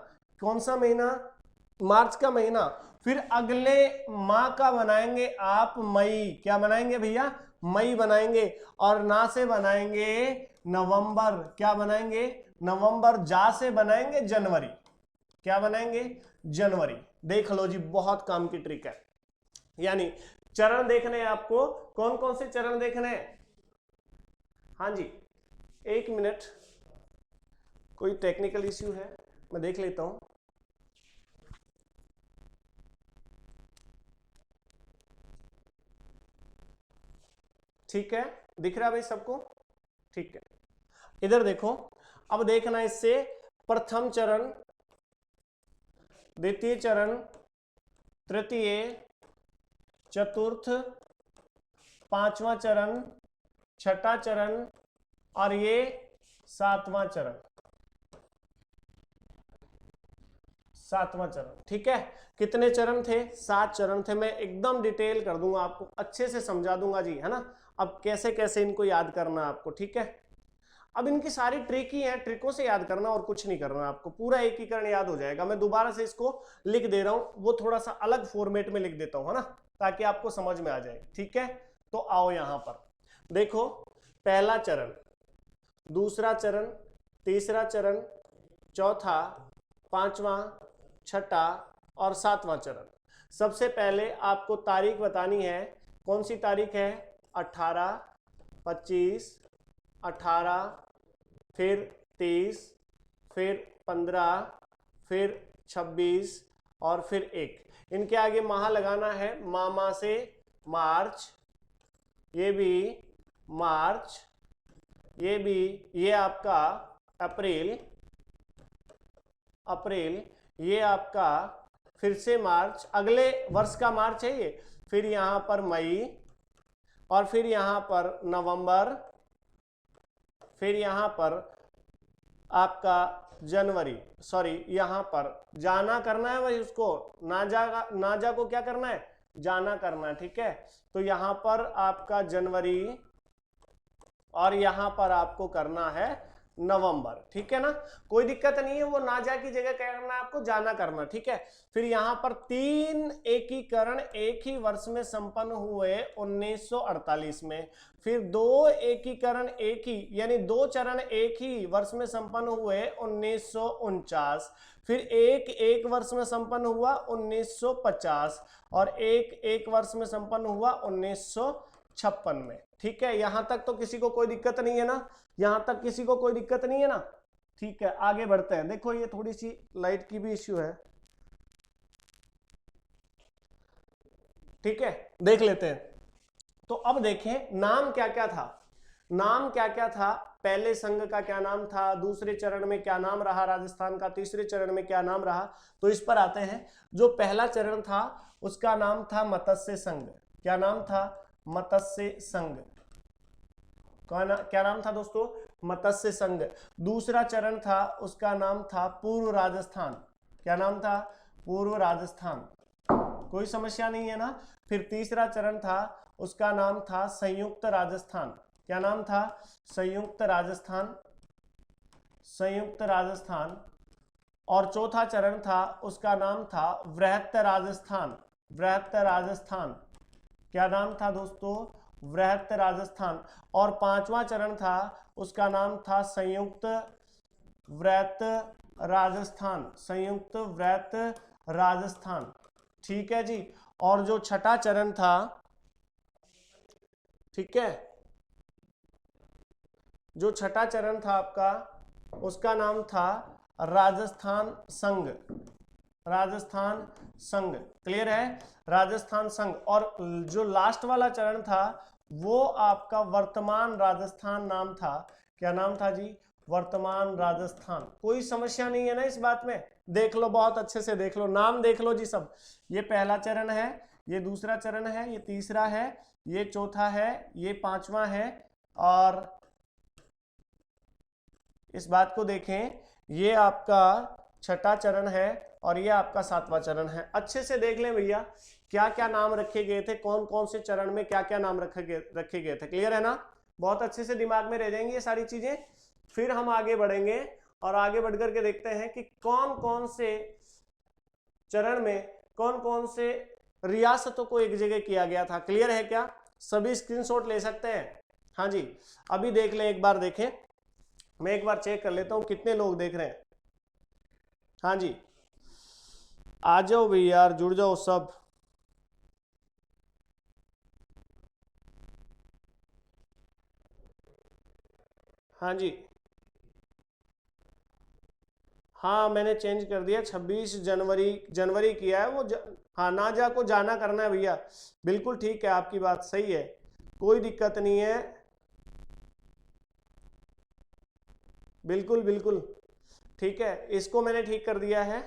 कौन सा महीना? मार्च का महीना। फिर अगले माह का बनाएंगे आप मई। क्या बनाएंगे भैया? मई बनाएंगे। और ना से बनाएंगे नवंबर। क्या बनाएंगे? नवंबर। जा से बनाएंगे जनवरी। क्या बनाएंगे? जनवरी। देख लो जी, बहुत काम की ट्रिक है। यानी चरण देखने हैं आपको। कौन कौन से चरण देखने हैं? हाँ जी, 1 मिनट, कोई टेक्निकल इश्यू है, मैं देख लेता हूं। ठीक है, दिख रहा है भाई सबको? ठीक है, इधर देखो। अब देखना इससे प्रथम चरण, द्वितीय चरण, तृतीय, चतुर्थ, पांचवा चरण, छठा चरण और ये 7वां चरण। 7वां चरण, ठीक है? कितने चरण थे? 7 चरण थे। मैं एकदम डिटेल कर दूंगा आपको, अच्छे से समझा दूंगा जी, है ना? अब कैसे कैसे इनको याद करना आपको, ठीक है? अब इनकी सारी ट्रिक ही है, ट्रिकों से याद करना और कुछ नहीं करना, आपको पूरा एकीकरण याद हो जाएगा। मैं दोबारा से इसको लिख दे रहा हूं, वो थोड़ा सा अलग फॉर्मेट में लिख देता हूं, है ना, ताकि आपको समझ में आ जाए। ठीक है, तो आओ यहां पर देखो, पहला चरण, दूसरा चरण, तीसरा चरण, चौथा, पांचवा, छठा और सातवां चरण। सबसे पहले आपको तारीख बतानी है। कौन सी तारीख है? 18, 25, 18, फिर 30, फिर 15, फिर 26 और फिर 1। इनके आगे माह लगाना है। मामा से मार्च, ये भी मार्च, ये भी, ये आपका अप्रैल, अप्रैल, ये आपका फिर से मार्च, अगले वर्ष का मार्च है ये, फिर यहां पर मई और फिर यहां पर नवंबर, फिर यहां पर आपका जनवरी, सॉरी यहां पर जाना करना है भाई उसको, ना जा को क्या करना है? जाना करना है। ठीक है, तो यहां पर आपका जनवरी और यहां पर आपको करना है नवंबर। ठीक है ना, कोई दिक्कत नहीं है, वो ना जा की जगह क्या करना है आपको? जाना करना। ठीक है, फिर यहां पर 3 एकीकरण एक ही वर्ष में संपन्न हुए 1948 में, फिर 2 एकीकरण एक ही, यानी 2 चरण एक ही वर्ष में संपन्न हुए 1949, फिर एक वर्ष में संपन्न हुआ 1950 और एक वर्ष में संपन्न हुआ 1956 में। ठीक है, यहां तक तो किसी को कोई दिक्कत नहीं है ना? यहां तक किसी को कोई दिक्कत नहीं है ना? ठीक है, आगे बढ़ते हैं। देखो ये थोड़ी सी लाइट की भी इश्यू है। ठीक है, देख लेते हैं। तो अब देखें नाम क्या क्या था, नाम क्या क्या था। पहले संघ का क्या नाम था, दूसरे चरण में क्या नाम रहा राजस्थान का, तीसरे चरण में क्या नाम रहा। तो इस पर आते हैं। जो पहला चरण था उसका नाम था मत्स्य संघ। क्या नाम था? मत्स्य संघ। क्या नाम था दोस्तों? मत्स्य संघ। दूसरा चरण था उसका नाम था पूर्व राजस्थान। क्या नाम था? पूर्व राजस्थान। कोई समस्या नहीं है ना? फिर तीसरा चरण था उसका नाम था संयुक्त राजस्थान। क्या नाम था? संयुक्त राजस्थान, संयुक्त राजस्थान। और चौथा चरण था उसका नाम था वृहत्त राजस्थान। वृहत्त राजस्थान। क्या नाम था दोस्तों? वृहत्त राजस्थान। और पांचवा चरण था उसका नाम था संयुक्त वृहत्त राजस्थान। संयुक्त वृहत्त राजस्थान। ठीक है जी। और जो छठा चरण था, ठीक है, जो छठा चरण था आपका उसका नाम था राजस्थान संघ। राजस्थान संघ। क्लियर है? राजस्थान संघ। और जो लास्ट वाला चरण था वो आपका वर्तमान राजस्थान नाम था। क्या नाम था जी? वर्तमान राजस्थान। कोई समस्या नहीं है ना इस बात में? देख लो, बहुत अच्छे से देख लो, नाम देख लो जी सब। ये पहला चरण है, ये दूसरा चरण है, ये तीसरा है, ये चौथा है, ये पांचवा है, और इस बात को देखें, ये आपका छठा चरण है और ये आपका सातवां चरण है। अच्छे से देख लें भैया क्या क्या नाम रखे गए थे, कौन कौन से चरण में क्या क्या नाम रखे गए थे। क्लियर है ना? बहुत अच्छे से दिमाग में रह जाएंगी ये सारी चीजें। फिर हम आगे बढ़ेंगे और आगे बढ़ करके देखते हैं कि कौन कौन से चरण में कौन कौन से रियासतों को एक जगह किया गया था। क्लियर है क्या? सभी स्क्रीनशॉट ले सकते हैं? हाँ जी, अभी देख लें, एक बार देखें, मैं एक बार चेक कर लेता हूं कितने लोग देख रहे हैं। हाँ जी, आ जाओ भाई यार, जुड़ जाओ सब। हाँ जी, हाँ मैंने चेंज कर दिया, 26 जनवरी जनवरी किया है वो हाँ, ना जा को जाना करना है भैया। बिल्कुल ठीक है, आपकी बात सही है, कोई दिक्कत नहीं है। बिल्कुल बिल्कुल ठीक है, इसको मैंने ठीक कर दिया है।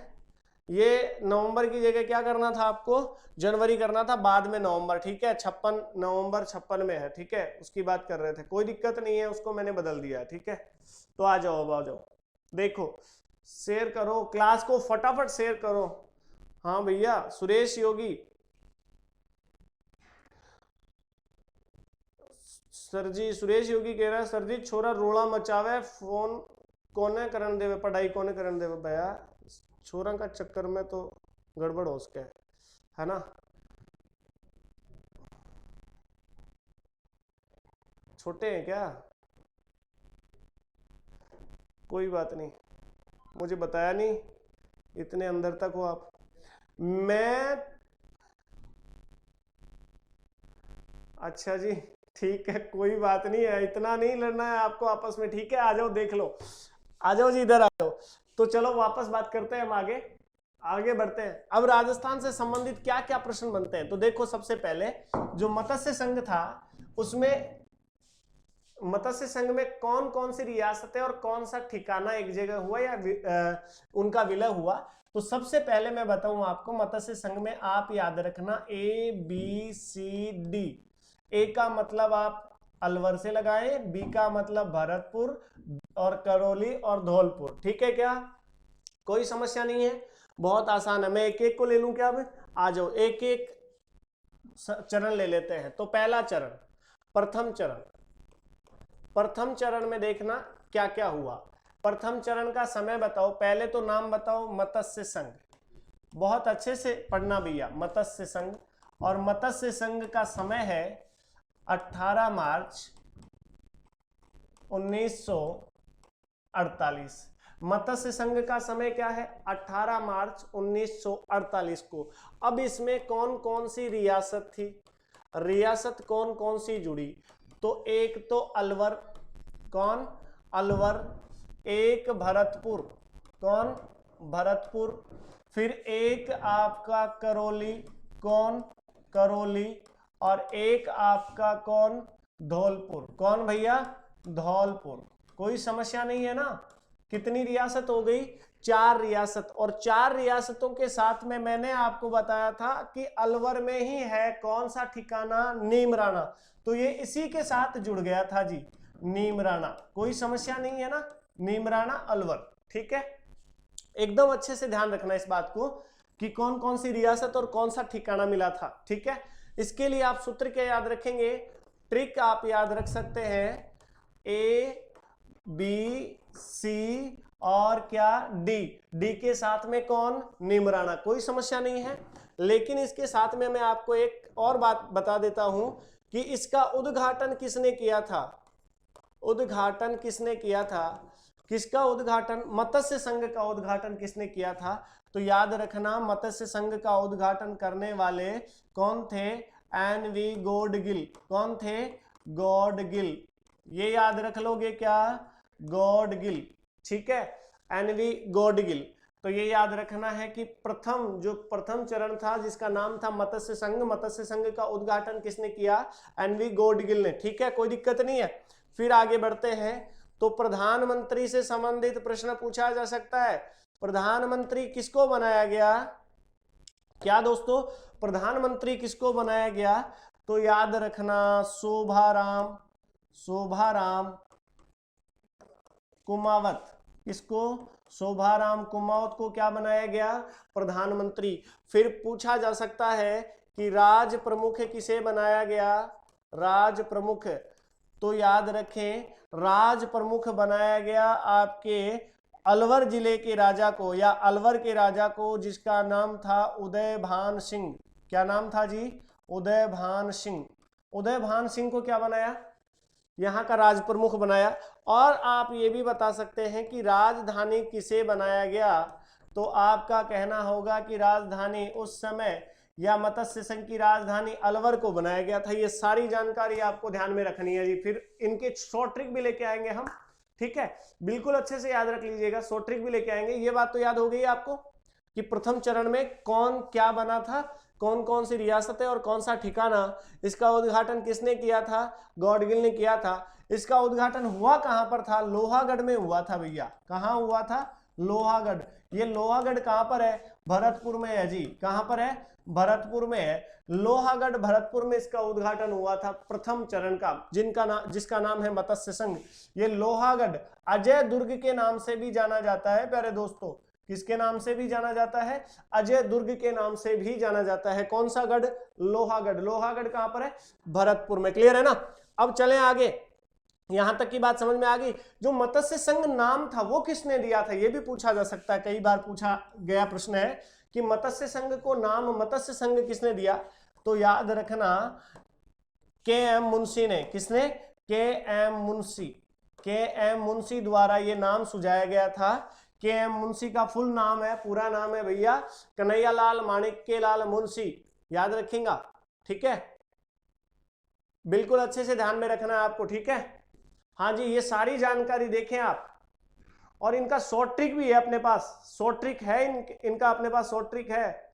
ये नवंबर की जगह क्या करना था आपको? जनवरी करना था, बाद में नवंबर। ठीक है, 56 नवंबर 56 में है। ठीक है, उसकी बात कर रहे थे, कोई दिक्कत नहीं है, उसको मैंने बदल दिया है। ठीक है, तो आ जाओ, अब आ जाओ, देखो शेयर करो, क्लास को फटाफट शेयर करो। हाँ भैया, सुरेश योगी, सर जी सुरेश योगी कह रहा है सर जी छोरा रोड़ा मचावे फोन कोने करण देवे पढ़ाई कोने करण देवे भैया छोरा का चक्कर में तो गड़बड़ हो सके है ना। छोटे हैं क्या? कोई बात नहीं, मुझे बताया नहीं, इतने अंदर तक हो आप। मैं अच्छा जी ठीक है, कोई बात नहीं है, इतना नहीं लड़ना है आपको आपस में, ठीक है। आ जाओ देख लो, आ जाओ जी इधर आ जाओ। तो चलो वापस बात करते हैं, हम आगे बढ़ते हैं। अब राजस्थान से संबंधित क्या क्या प्रश्न बनते हैं, तो देखो सबसे पहले जो मत्स्य संघ था उसमें मत्स्य संघ में कौन कौन सी रियासतें और कौन सा ठिकाना एक जगह हुआ या उनका विलय हुआ। तो सबसे पहले मैं बताऊं आपको, मत्स्य संघ में आप याद रखना ABCD। ए का मतलब आप अलवर से लगाएं, बी का मतलब भरतपुर और करौली और धौलपुर, ठीक है क्या? कोई समस्या नहीं है, बहुत आसान है। मैं एक एक को ले लूं क्या? अब आ जाओ एक एक चरण ले लेते हैं। तो पहला चरण, प्रथम चरण में देखना क्या क्या हुआ। प्रथम चरण का समय बताओ, पहले तो नाम बताओ, मत्स्य संघ, बहुत अच्छे से पढ़ना भैया, मत्स्य संघ। और मत्स्य संघ का समय है 18 मार्च 1948। मत्स्य संघ का समय क्या है? 18 मार्च 1948 को। अब इसमें कौन कौन सी रियासत थी, रियासत कौन कौन सी जुड़ी? तो एक तो अलवर, कौन? अलवर। एक भरतपुर, कौन? भरतपुर। फिर एक आपका करौली, कौन? करौली। और एक आपका कौन? धौलपुर, कौन भैया? धौलपुर। कोई समस्या नहीं है ना? कितनी रियासत हो गई? 4 रियासत। और 4 रियासतों के साथ में मैंने आपको बताया था कि अलवर में ही है कौन सा ठिकाना? नीमराना। तो ये इसी के साथ जुड़ गया था जी, नीमराना। कोई समस्या नहीं है ना? नीमराना अलवर, ठीक है। एकदम अच्छे से ध्यान रखना इस बात को कि कौन कौन सी रियासत और कौन सा ठिकाना मिला था, ठीक है। इसके लिए आप सूत्र क्या याद रखेंगे? ट्रिक आप याद रख सकते हैं, ABC और क्या? डी के साथ में कौन? नीमराना। कोई समस्या नहीं है। लेकिन इसके साथ में मैं आपको एक और बात बता देता हूं कि इसका उद्घाटन किसने किया था? उद्घाटन किसने किया था? किसका उद्घाटन? मत्स्य संघ का उद्घाटन किसने किया था? तो याद रखना, मत्स्य संघ का उद्घाटन करने वाले कौन थे? NV गॉडगिल। कौन थे? गॉडगिल। ये याद रख लोगे क्या? गॉडगिल, ठीक है, NV गॉडगिल। तो ये याद रखना है कि प्रथम चरण था जिसका नाम था मत्स्य संघ, मत्स्य संघ का उद्घाटन किसने किया? NV गॉडगिल ने, ठीक है, कोई दिक्कत नहीं है। फिर आगे बढ़ते हैं। तो प्रधानमंत्री से संबंधित प्रश्न पूछा जा सकता है। प्रधानमंत्री किसको बनाया गया? क्या दोस्तों, प्रधानमंत्री किसको बनाया गया? तो याद रखना, शोभाराम कुमावत। किसको? शोभाराम कुमावत को क्या बनाया गया? प्रधानमंत्री। फिर पूछा जा सकता है कि राज प्रमुख किसे बनाया गया? राज प्रमुख। तो याद रखें, राज प्रमुख बनाया गया आपके अलवर जिले के राजा को, या अलवर के राजा को, जिसका नाम था उदयभान सिंह। क्या नाम था जी? उदयभान सिंह। उदयभान सिंह को क्या बनाया? यहाँ का राज प्रमुख बनाया। और आप ये भी बता सकते हैं कि राजधानी किसे बनाया गया? तो आपका कहना होगा कि राजधानी उस समय या मत्स्य संघ की राजधानी अलवर को बनाया गया था। ये सारी जानकारी आपको ध्यान में रखनी है जी। फिर इनके शॉर्ट ट्रिक भी लेके आएंगे हम, ठीक है, बिल्कुल अच्छे से याद रख लीजिएगा, शॉर्ट ट्रिक भी लेके आएंगे। ये बात तो याद हो गई आपको कि प्रथम चरण में कौन क्या बना था, कौन कौन सी रियासतें और कौन सा ठिकाना। इसका उद्घाटन किसने किया था? गॉडगिल ने किया था। इसका उद्घाटन हुआ कहां पर था? लोहागढ़ में हुआ था भैया। कहां हुआ था? लोहागढ़। ये लोहागढ़ कहां पर है? भरतपुर में है जी। कहां पर है? भरतपुर में है। लोहागढ़ भरतपुर में इसका उद्घाटन हुआ था प्रथम चरण का, जिसका नाम है मत्स्य संघ। ये लोहागढ़ अजय दुर्ग के नाम से भी जाना जाता है प्यारे दोस्तों। किसके नाम से भी जाना जाता है? अजय दुर्ग के नाम से भी जाना जाता है। कौन सा गढ़? लोहागढ़। लोहागढ़ कहां पर है? भरतपुर में। क्लियर है ना? अब चलें आगे, यहां तक की बात समझ में आ गई। जो मत्स्य संघ नाम था वो किसने दिया था, ये भी पूछा जा सकता है, कई बार पूछा गया प्रश्न है कि मत्स्य संघ को नाम मत्स्य संघ किसने दिया? तो याद रखना के एम मुंशी ने। किसने? के एम मुंशी। के एम मुंशी द्वारा ये नाम सुझाया गया था। के एम मुंशी का फुल नाम है, पूरा नाम है भैया कन्हैयालाल माणिक्यलाल मुंशी। याद रखेंगे, ठीक है? बिल्कुल अच्छे से ध्यान में रखना है आपको, ठीक है? हाँ जी, ये सारी जानकारी देखें आप। और इनका शॉर्ट ट्रिक भी है अपने पास, शॉर्ट ट्रिक है इनका अपने पास शॉर्ट ट्रिक है।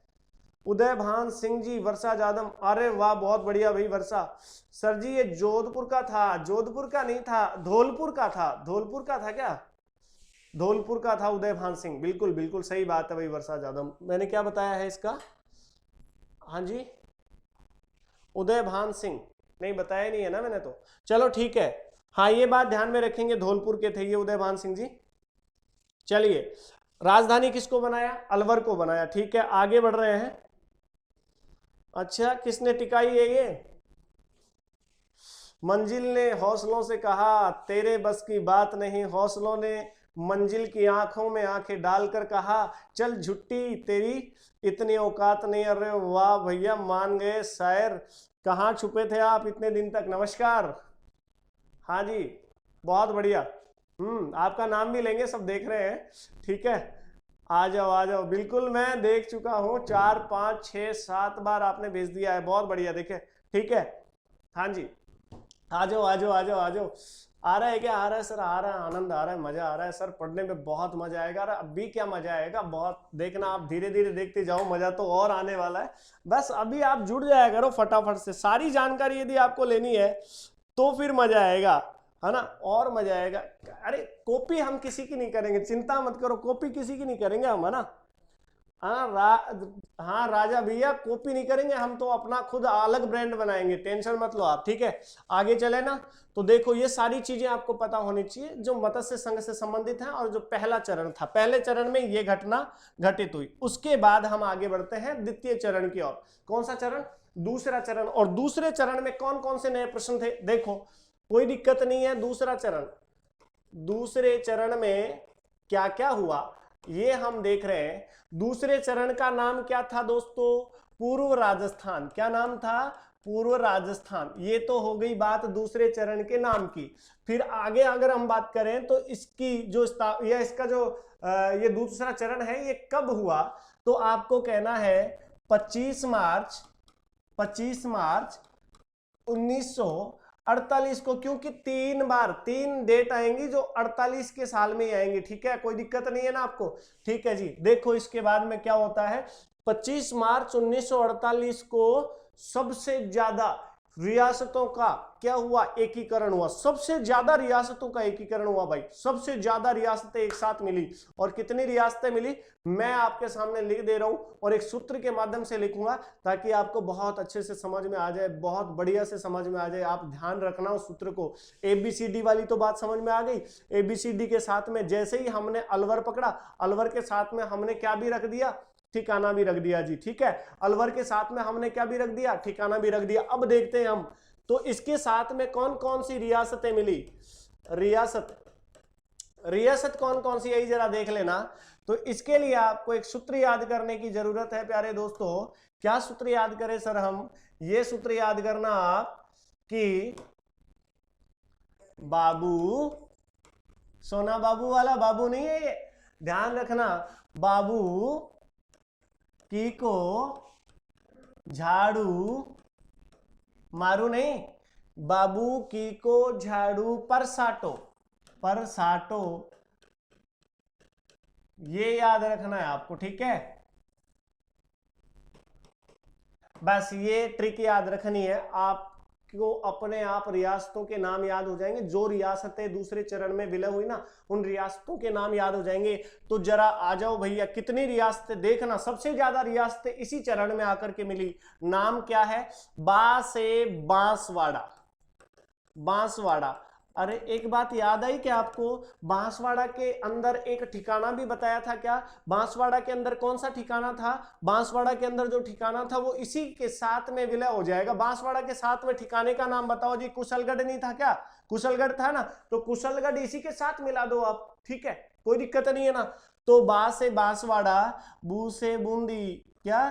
उदय भान सिंह जी, वर्षा जादव। अरे वाह, बहुत बढ़िया भाई वर्षा। सर जी ये जोधपुर का था, जोधपुर का नहीं था, धौलपुर का था। धौलपुर का था क्या? धौलपुर का था उदय भान सिंह। बिल्कुल बिल्कुल सही बात है भाई वर्षा जादव। मैंने क्या बताया है इसका? हाँ जी, उदय भान सिंह नहीं बताया नहीं है ना मैंने तो। चलो ठीक है, हाँ ये बात ध्यान में रखेंगे, धौलपुर के थे ये उदय भान सिंह जी। चलिए, राजधानी किसको बनाया? अलवर को बनाया। ठीक है, आगे बढ़ रहे हैं। अच्छा, किसने टिकाई है ये? मंजिल ने हौसलों से कहा तेरे बस की बात नहीं। हौसलों ने मंजिल की आंखों में आंखें डालकर कहा चल झुट्टी तेरी इतनी औकात नहीं। अरे वाह भैया, मान गए शायर। कहाँ छुपे थे आप इतने दिन तक? नमस्कार। हाँ जी, बहुत बढ़िया। आपका नाम भी लेंगे, सब देख रहे हैं, ठीक है? आ जाओ आ जाओ, बिल्कुल मैं देख चुका हूँ, 4 5 6 7 बार आपने भेज दिया है, बहुत बढ़िया। देखे, ठीक है? हाँ जी, आ जाओ आ जाओ आ जाओ आ जाओ। आ रहा है क्या? आ रहा है सर, आ रहा है, आनंद आ रहा है, मजा आ रहा है सर, पढ़ने में बहुत मजा आएगा। अरे अभी क्या मजा आएगा, बहुत देखना, आप धीरे धीरे देखते जाओ, मजा तो और आने वाला है। बस अभी आप जुड़ जाया करो फटाफट से, सारी जानकारी यदि आपको लेनी है तो फिर मजा आएगा, है ना? और मजा आएगा। अरे कॉपी हम किसी की नहीं करेंगे, चिंता मत करो, कॉपी किसी की नहीं करेंगे हम, है ना? हाँ राजा भैया, कॉपी नहीं करेंगे हम तो, अपना खुद अलग ब्रांड बनाएंगे, टेंशन मत लो आप, ठीक है? आगे चले ना, तो देखो ये सारी चीजें आपको पता होनी चाहिए जो मत्स्य संघ से संबंधित है। और जो पहला चरण था, पहले चरण में ये घटना घटित हुई। उसके बाद हम आगे बढ़ते हैं द्वितीय चरण की ओर। कौन सा चरण? दूसरा चरण। और दूसरे चरण में कौन कौन से नए प्रश्न थे? देखो कोई दिक्कत नहीं है, दूसरा चरण, दूसरे चरण में क्या क्या हुआ ये हम देख रहे हैं। दूसरे चरण का नाम क्या था दोस्तों? पूर्व राजस्थान। क्या नाम था? पूर्व राजस्थान। ये तो हो गई बात दूसरे चरण के नाम की। फिर आगे अगर हम बात करें तो इसकी जो या इसका जो ये दूसरा चरण है ये कब हुआ? तो आपको कहना है 25 मार्च 1948 को, क्योंकि 3 बार 3 डेट आएंगी जो 48 के साल में ही आएंगी, ठीक है? कोई दिक्कत नहीं है ना आपको? ठीक है जी। देखो इसके बाद में क्या होता है, 25 मार्च 1948 को सबसे ज्यादा रियासतों का क्या हुआ? एकीकरण हुआ। सबसे ज्यादा रियासतों का एकीकरण हुआ भाई, सबसे ज्यादा रियासतें एक साथ मिली। और कितनी रियासतें मिली मैं आपके सामने लिख दे रहा हूं, और एक सूत्र के माध्यम से लिखूंगा ताकि आपको बहुत अच्छे से समझ में आ जाए, बहुत बढ़िया से समझ में आ जाए। आप ध्यान रखना उस सूत्र को। ABCD वाली तो बात समझ में आ गई। ABCD के साथ में जैसे ही हमने अलवर पकड़ा, अलवर के साथ में हमने क्या भी रख दिया? ठिकाना भी रख दिया जी, ठीक है? अलवर के साथ में हमने क्या भी रख दिया? ठिकाना भी रख दिया। अब देखते हैं हम तो इसके साथ में कौन कौन सी रियासतें मिली। रियासत कौन कौन सी आई जरा देख लेना। तो इसके लिए आपको एक सूत्र याद करने की जरूरत है प्यारे दोस्तों। क्या सूत्र याद करें सर हम? ये सूत्र याद करना आप कि बाबू, सोना बाबू वाला बाबू नहीं है ये, ध्यान रखना। बाबू की को झाड़ू मारू नहीं, बाबू की को झाड़ू पर साटो, पर साटो, ये याद रखना है आपको, ठीक है? बस ये ट्रिक याद रखनी है आपको, अपने आप रियासतों के नाम याद हो जाएंगे। जो रियासतें दूसरे चरण में विलय हुई ना, उन रियासतों के नाम याद हो जाएंगे। तो जरा आ जाओ भैया, कितनी रियासतें देखना, सबसे ज्यादा रियासतें इसी चरण में आकर के मिली। नाम क्या है? बा से बांसवाड़ा, बांसवाड़ा। अरे एक बात याद आई क्या आपको, बांसवाड़ा के अंदर एक ठिकाना भी बताया था क्या? बांसवाड़ा के अंदर कौन सा ठिकाना था? बांसवाड़ा के अंदर जो ठिकाना था वो इसी के साथ में विलय हो जाएगा। बांसवाड़ा के साथ में ठिकाने का नाम बताओ जी। कुशलगढ़ नहीं था क्या? कुशलगढ़ था ना, तो कुशलगढ़ इसी के साथ मिला दो आप, ठीक है, कोई दिक्कत नहीं है ना। तो बा से बांसवाड़ा, बू से बूंदी, क्या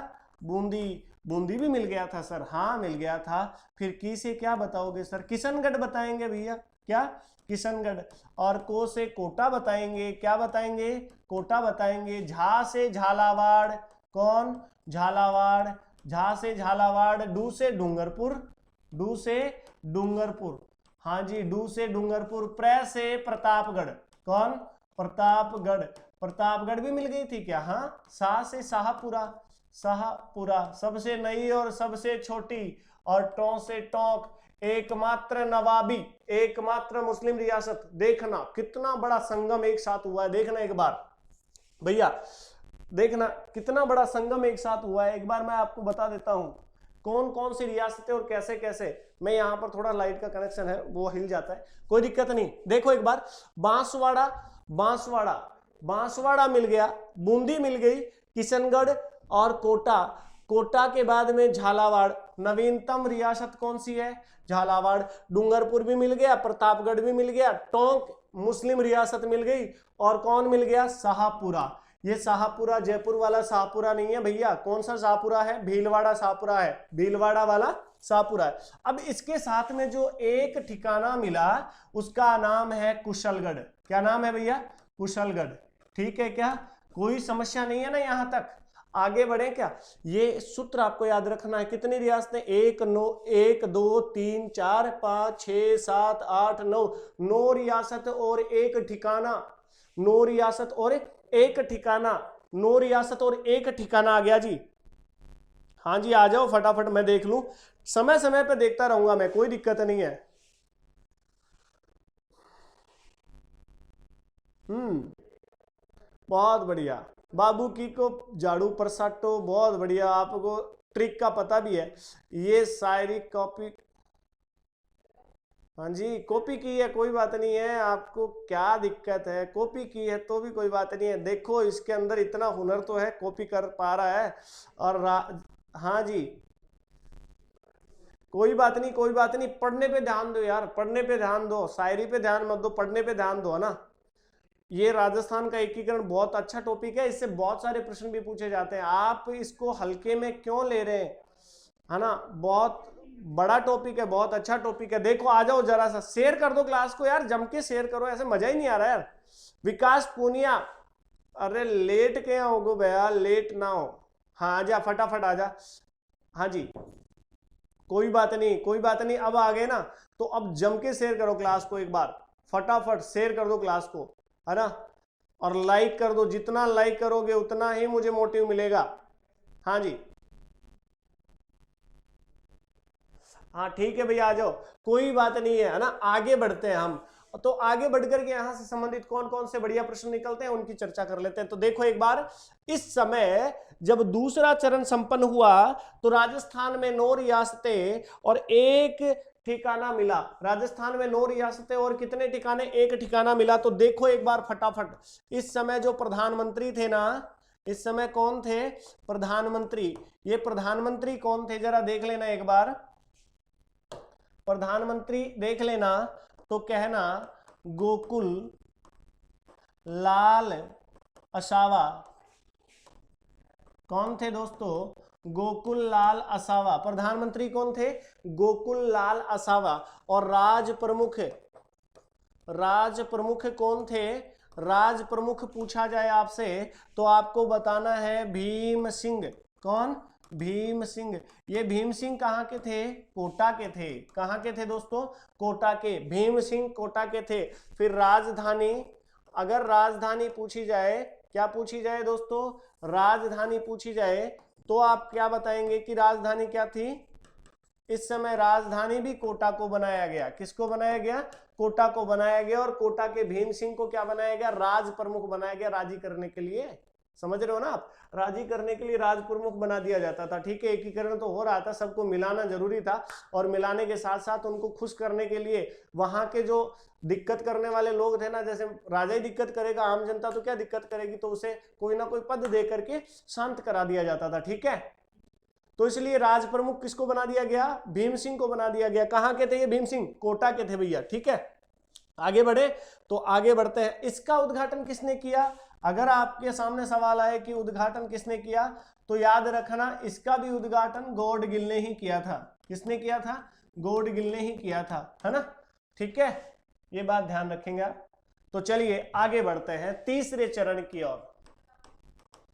बूंदी, बूंदी भी मिल गया था सर, हाँ मिल गया था। फिर की से क्या बताओगे सर? किशनगढ़ बताएंगे भैया, क्या किशनगढ़। और को से कोटा बताएंगे, क्या बताएंगे? कोटा बताएंगे। झा से झालावाड़, कौन? झालावाड़, झा से झालावाड़। डू से डूंगरपुर, डू से डूंगरपुर, हाँ जी डू से डूंगरपुर। प्र से प्रतापगढ़, कौन? प्रतापगढ़, प्रतापगढ़ भी मिल गई थी क्या? हाँ। सा से शाहपुरा, शाहपुरा। सबसे नई और सबसे छोटी। और टों से टोंक, एकमात्र नवाबी, एकमात्र मुस्लिम रियासत। देखना कितना बड़ा संगम एक साथ हुआ है, देखना एक बार भैया, देखना कितना बड़ा संगम एक साथ हुआ है। एक बार मैं आपको बता देता हूं कौन कौन सी रियासतें और कैसे कैसे। मैं यहां पर थोड़ा लाइट का कनेक्शन है वो हिल जाता है, कोई दिक्कत नहीं। देखो एक बार, बांसवाड़ा, बांसवाड़ा, बांसवाड़ा मिल गया, बूंदी मिल गई, किशनगढ़ और कोटा। कोटा के बाद में झालावाड़। नवीनतम रियासत कौन सी है? झालावाड़। डूंगरपुर भी मिल गया, प्रतापगढ़ भी मिल गया, टोंक मुस्लिम रियासत मिल गई, और कौन मिल गया? शाहपुरा। ये शाहपुरा जयपुर वाला शाहपुरा नहीं है भैया, कौन सा शाहपुरा है? भीलवाड़ा शाहपुरा है, भीलवाड़ा वाला शाहपुरा है। अब इसके साथ में जो एक ठिकाना मिला उसका नाम है कुशलगढ़। क्या नाम है भैया? कुशलगढ़। ठीक है क्या? कोई समस्या नहीं है ना यहां तक? आगे बढ़े क्या? ये सूत्र आपको याद रखना है। कितनी रियासतें? 1 2 3 4 5 6 7 8 9, 9 रियासत और एक ठिकाना, 9 रियासत और एक ठिकाना, 9 रियासत और एक ठिकाना आ गया जी। हाँ जी आ जाओ फटाफट, मैं देख लूं, समय समय पे देखता रहूंगा मैं, कोई दिक्कत नहीं है। बहुत बढ़िया। बाबू की को झाड़ू पर साटो, बहुत बढ़िया, आपको ट्रिक का पता भी है। ये शायरी कॉपी, हाँ जी कॉपी की है, कोई बात नहीं है, आपको क्या दिक्कत है? कॉपी की है तो भी कोई बात नहीं है। देखो इसके अंदर इतना हुनर तो है, कॉपी कर पा रहा है। और हाँ जी कोई बात नहीं, कोई बात नहीं, पढ़ने पे ध्यान दो यार, पढ़ने पे ध्यान दो, शायरी पे ध्यान मत दो, पढ़ने पे ध्यान दो, है ना। ये राजस्थान का एकीकरण बहुत अच्छा टॉपिक है, इससे बहुत सारे प्रश्न भी पूछे जाते हैं। आप इसको हल्के में क्यों ले रहे हैं, है ना? बहुत बड़ा टॉपिक है, बहुत अच्छा टॉपिक है। देखो आ जाओ, जरा सा शेयर कर दो क्लास को यार, जम के शेयर करो, ऐसे मजा ही नहीं आ रहा यार। विकास पूनिया, अरे लेट के आओगे भैया, लेट ना हो। हाँ आजा फटाफट आजा। हाँ जी कोई बात नहीं, कोई बात नहीं, अब आ गए ना तो अब जम के शेयर करो क्लास को, एक बार फटाफट शेयर कर दो क्लास को, है ना। और लाइक कर दो, जितना लाइक करोगे उतना ही मुझे मोटिव मिलेगा। हाँ जी हाँ ठीक है भैया आ जाओ, कोई बात नहीं है ना। आगे बढ़ते हैं हम, तो आगे बढ़कर के यहां से संबंधित कौन कौन से बढ़िया प्रश्न निकलते हैं उनकी चर्चा कर लेते हैं। तो देखो एक बार, इस समय जब दूसरा चरण संपन्न हुआ तो राजस्थान में 9 रियासतें और एक ठिकाना मिला। राजस्थान में 9 रियासतें और कितने ठिकाने? एक ठिकाना मिला। तो देखो एक बार फटाफट, इस समय जो प्रधानमंत्री थे ना, इस समय कौन थे? प्रधानमंत्री। ये प्रधानमंत्री कौन थे जरा देख लेना एक बार, प्रधानमंत्री देख लेना तो कहना गोकुल लाल असावा। कौन थे दोस्तों? गोकुल लाल असावा। प्रधानमंत्री कौन थे? गोकुल लाल असावा। और राज प्रमुख, राज प्रमुख कौन थे? राज प्रमुख पूछा जाए आपसे तो आपको बताना है भीम सिंह। कौन? भीम सिंह। ये भीम सिंह कहाँ के थे? कोटा के थे। कहाँ के थे दोस्तों? कोटा के। भीम सिंह कोटा के थे। फिर राजधानी, अगर राजधानी पूछी जाए, क्या पूछी जाए दोस्तों? राजधानी पूछी जाए तो आप क्या बताएंगे कि राजधानी क्या थी? इस समय राजधानी भी कोटा को बनाया गया। किसको बनाया गया? कोटा को बनाया गया। और कोटा के भीम सिंह को क्या बनाया गया? राज प्रमुख बनाया गया, राजी करने के लिए। समझ रहे हो ना आप, राजी करने के लिए राज प्रमुख बना दिया जाता था, ठीक है। एकीकरण तो हो रहा था, सबको मिलाना जरूरी था, और मिलाने के साथ साथ उनको खुश करने के लिए वहां के जो दिक्कत करने वाले लोग थे ना, जैसे राजा ही दिक्कत करेगा, आम जनता तो क्या दिक्कत करेगी, तो उसे कोई ना कोई पद दे करके शांत करा दिया जाता था, ठीक है। तो इसलिए राज प्रमुख किसको बना दिया गया, भीम सिंह को बना दिया गया। कहां के थे ये भीम सिंह, कोटा के थे भैया, ठीक है। आगे बढ़े, तो आगे बढ़ते हैं। इसका उद्घाटन किसने किया, अगर आपके सामने सवाल आए कि उद्घाटन किसने किया, तो याद रखना इसका भी उद्घाटन गॉडगिल ने ही किया था। किसने किया था, गॉडगिल ने ही किया था, है ना, ठीक है, ये बात ध्यान रखेंगे आप। तो चलिए आगे बढ़ते हैं तीसरे चरण की ओर।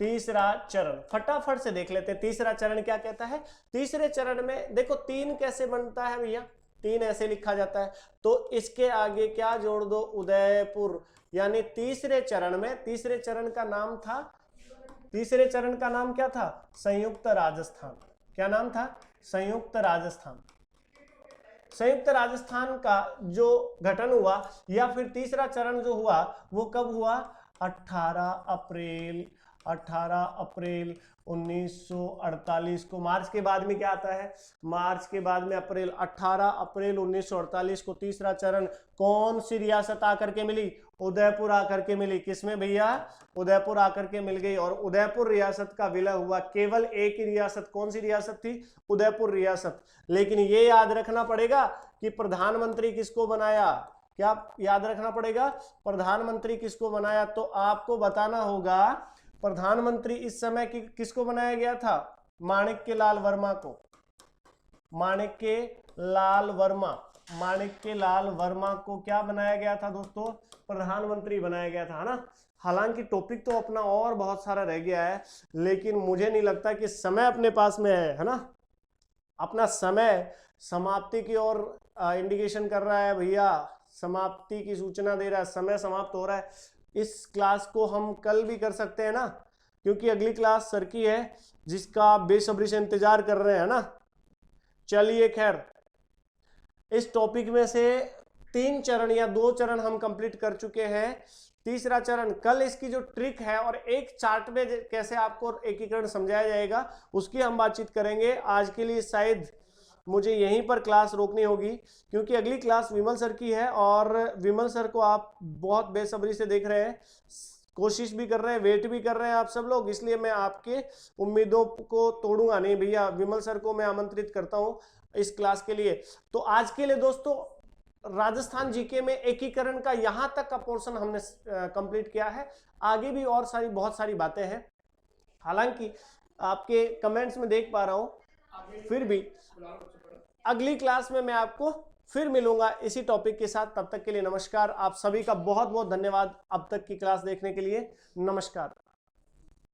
तीसरा चरण फटाफट से देख लेते हैं, तीसरा चरण क्या कहता है। तीसरे चरण में देखो 3 कैसे बनता है भैया, 3 ऐसे लिखा जाता है, तो इसके आगे क्या जोड़ दो, उदयपुर। यानी तीसरे चरण में, तीसरे चरण का नाम था, तीसरे चरण का नाम क्या था, संयुक्त राजस्थान। क्या नाम था, संयुक्त राजस्थान। संयुक्त राजस्थान का जो गठन हुआ, या फिर तीसरा चरण जो हुआ वो कब हुआ, 18 अप्रैल 1948 को। मार्च के बाद में क्या आता है, मार्च के बाद में अप्रैल, 18 अप्रैल 1948 को तीसरा चरण कौन सी रियासत आकर के मिली, उदयपुर आकर के मिली। किसमें भैया, उदयपुर आकर के मिल गई, और उदयपुर रियासत का विलय हुआ। केवल एक ही रियासत, कौन सी रियासत थी, उदयपुर रियासत। लेकिन ये याद रखना पड़ेगा कि प्रधानमंत्री किसको बनाया, क्या याद रखना पड़ेगा, प्रधानमंत्री किसको बनाया। तो आपको बताना होगा प्रधानमंत्री इस समय किसको बनाया गया था, माणिक्य लाल वर्मा को। माणिक्य लाल वर्मा, माणिक्य लाल वर्मा को क्या बनाया गया था दोस्तों, प्रधानमंत्री बनाया गया था, है ना। हालांकि टॉपिक तो अपना और बहुत सारा रह गया है, लेकिन मुझे नहीं लगता कि समय अपने पास में है ना। अपना समय समाप्ति की ओर इंडिकेशन कर रहा है भैया, समाप्ति की सूचना दे रहा है, समय समाप्त हो रहा है। इस क्लास को हम कल भी कर सकते हैं ना, क्योंकि अगली क्लास सर की है जिसका आप बेसब्री से इंतजार कर रहे हैं ना। चलिए खैर, इस टॉपिक में से 3 चरण या 2 चरण हम कंप्लीट कर चुके हैं। तीसरा चरण कल इसकी जो ट्रिक है और एक चार्ट में कैसे आपको एकीकरण समझाया जाएगा उसकी हम बातचीत करेंगे। आज के लिए शायद मुझे यहीं पर क्लास रोकनी होगी, क्योंकि अगली क्लास विमल सर की है, और विमल सर को आप बहुत बेसब्री से देख रहे हैं, कोशिश भी कर रहे हैं, वेट भी कर रहे हैं आप सब लोग, इसलिए मैं आपके उम्मीदों को तोड़ूंगा नहीं भैया। विमल सर को मैं आमंत्रित करता हूं इस क्लास के लिए। तो आज के लिए दोस्तों राजस्थान जीके में एकीकरण का यहां तक का पोर्शन हमने कंप्लीट किया है। आगे भी और बहुत सारी बातें हैं, हालांकि आपके कमेंट्स में देख पा रहा हूं, फिर भी अगली क्लास में मैं आपको फिर मिलूंगा इसी टॉपिक के साथ। तब तक के लिए नमस्कार। आप सभी का बहुत बहुत धन्यवाद अब तक की क्लास देखने के लिए। नमस्कार।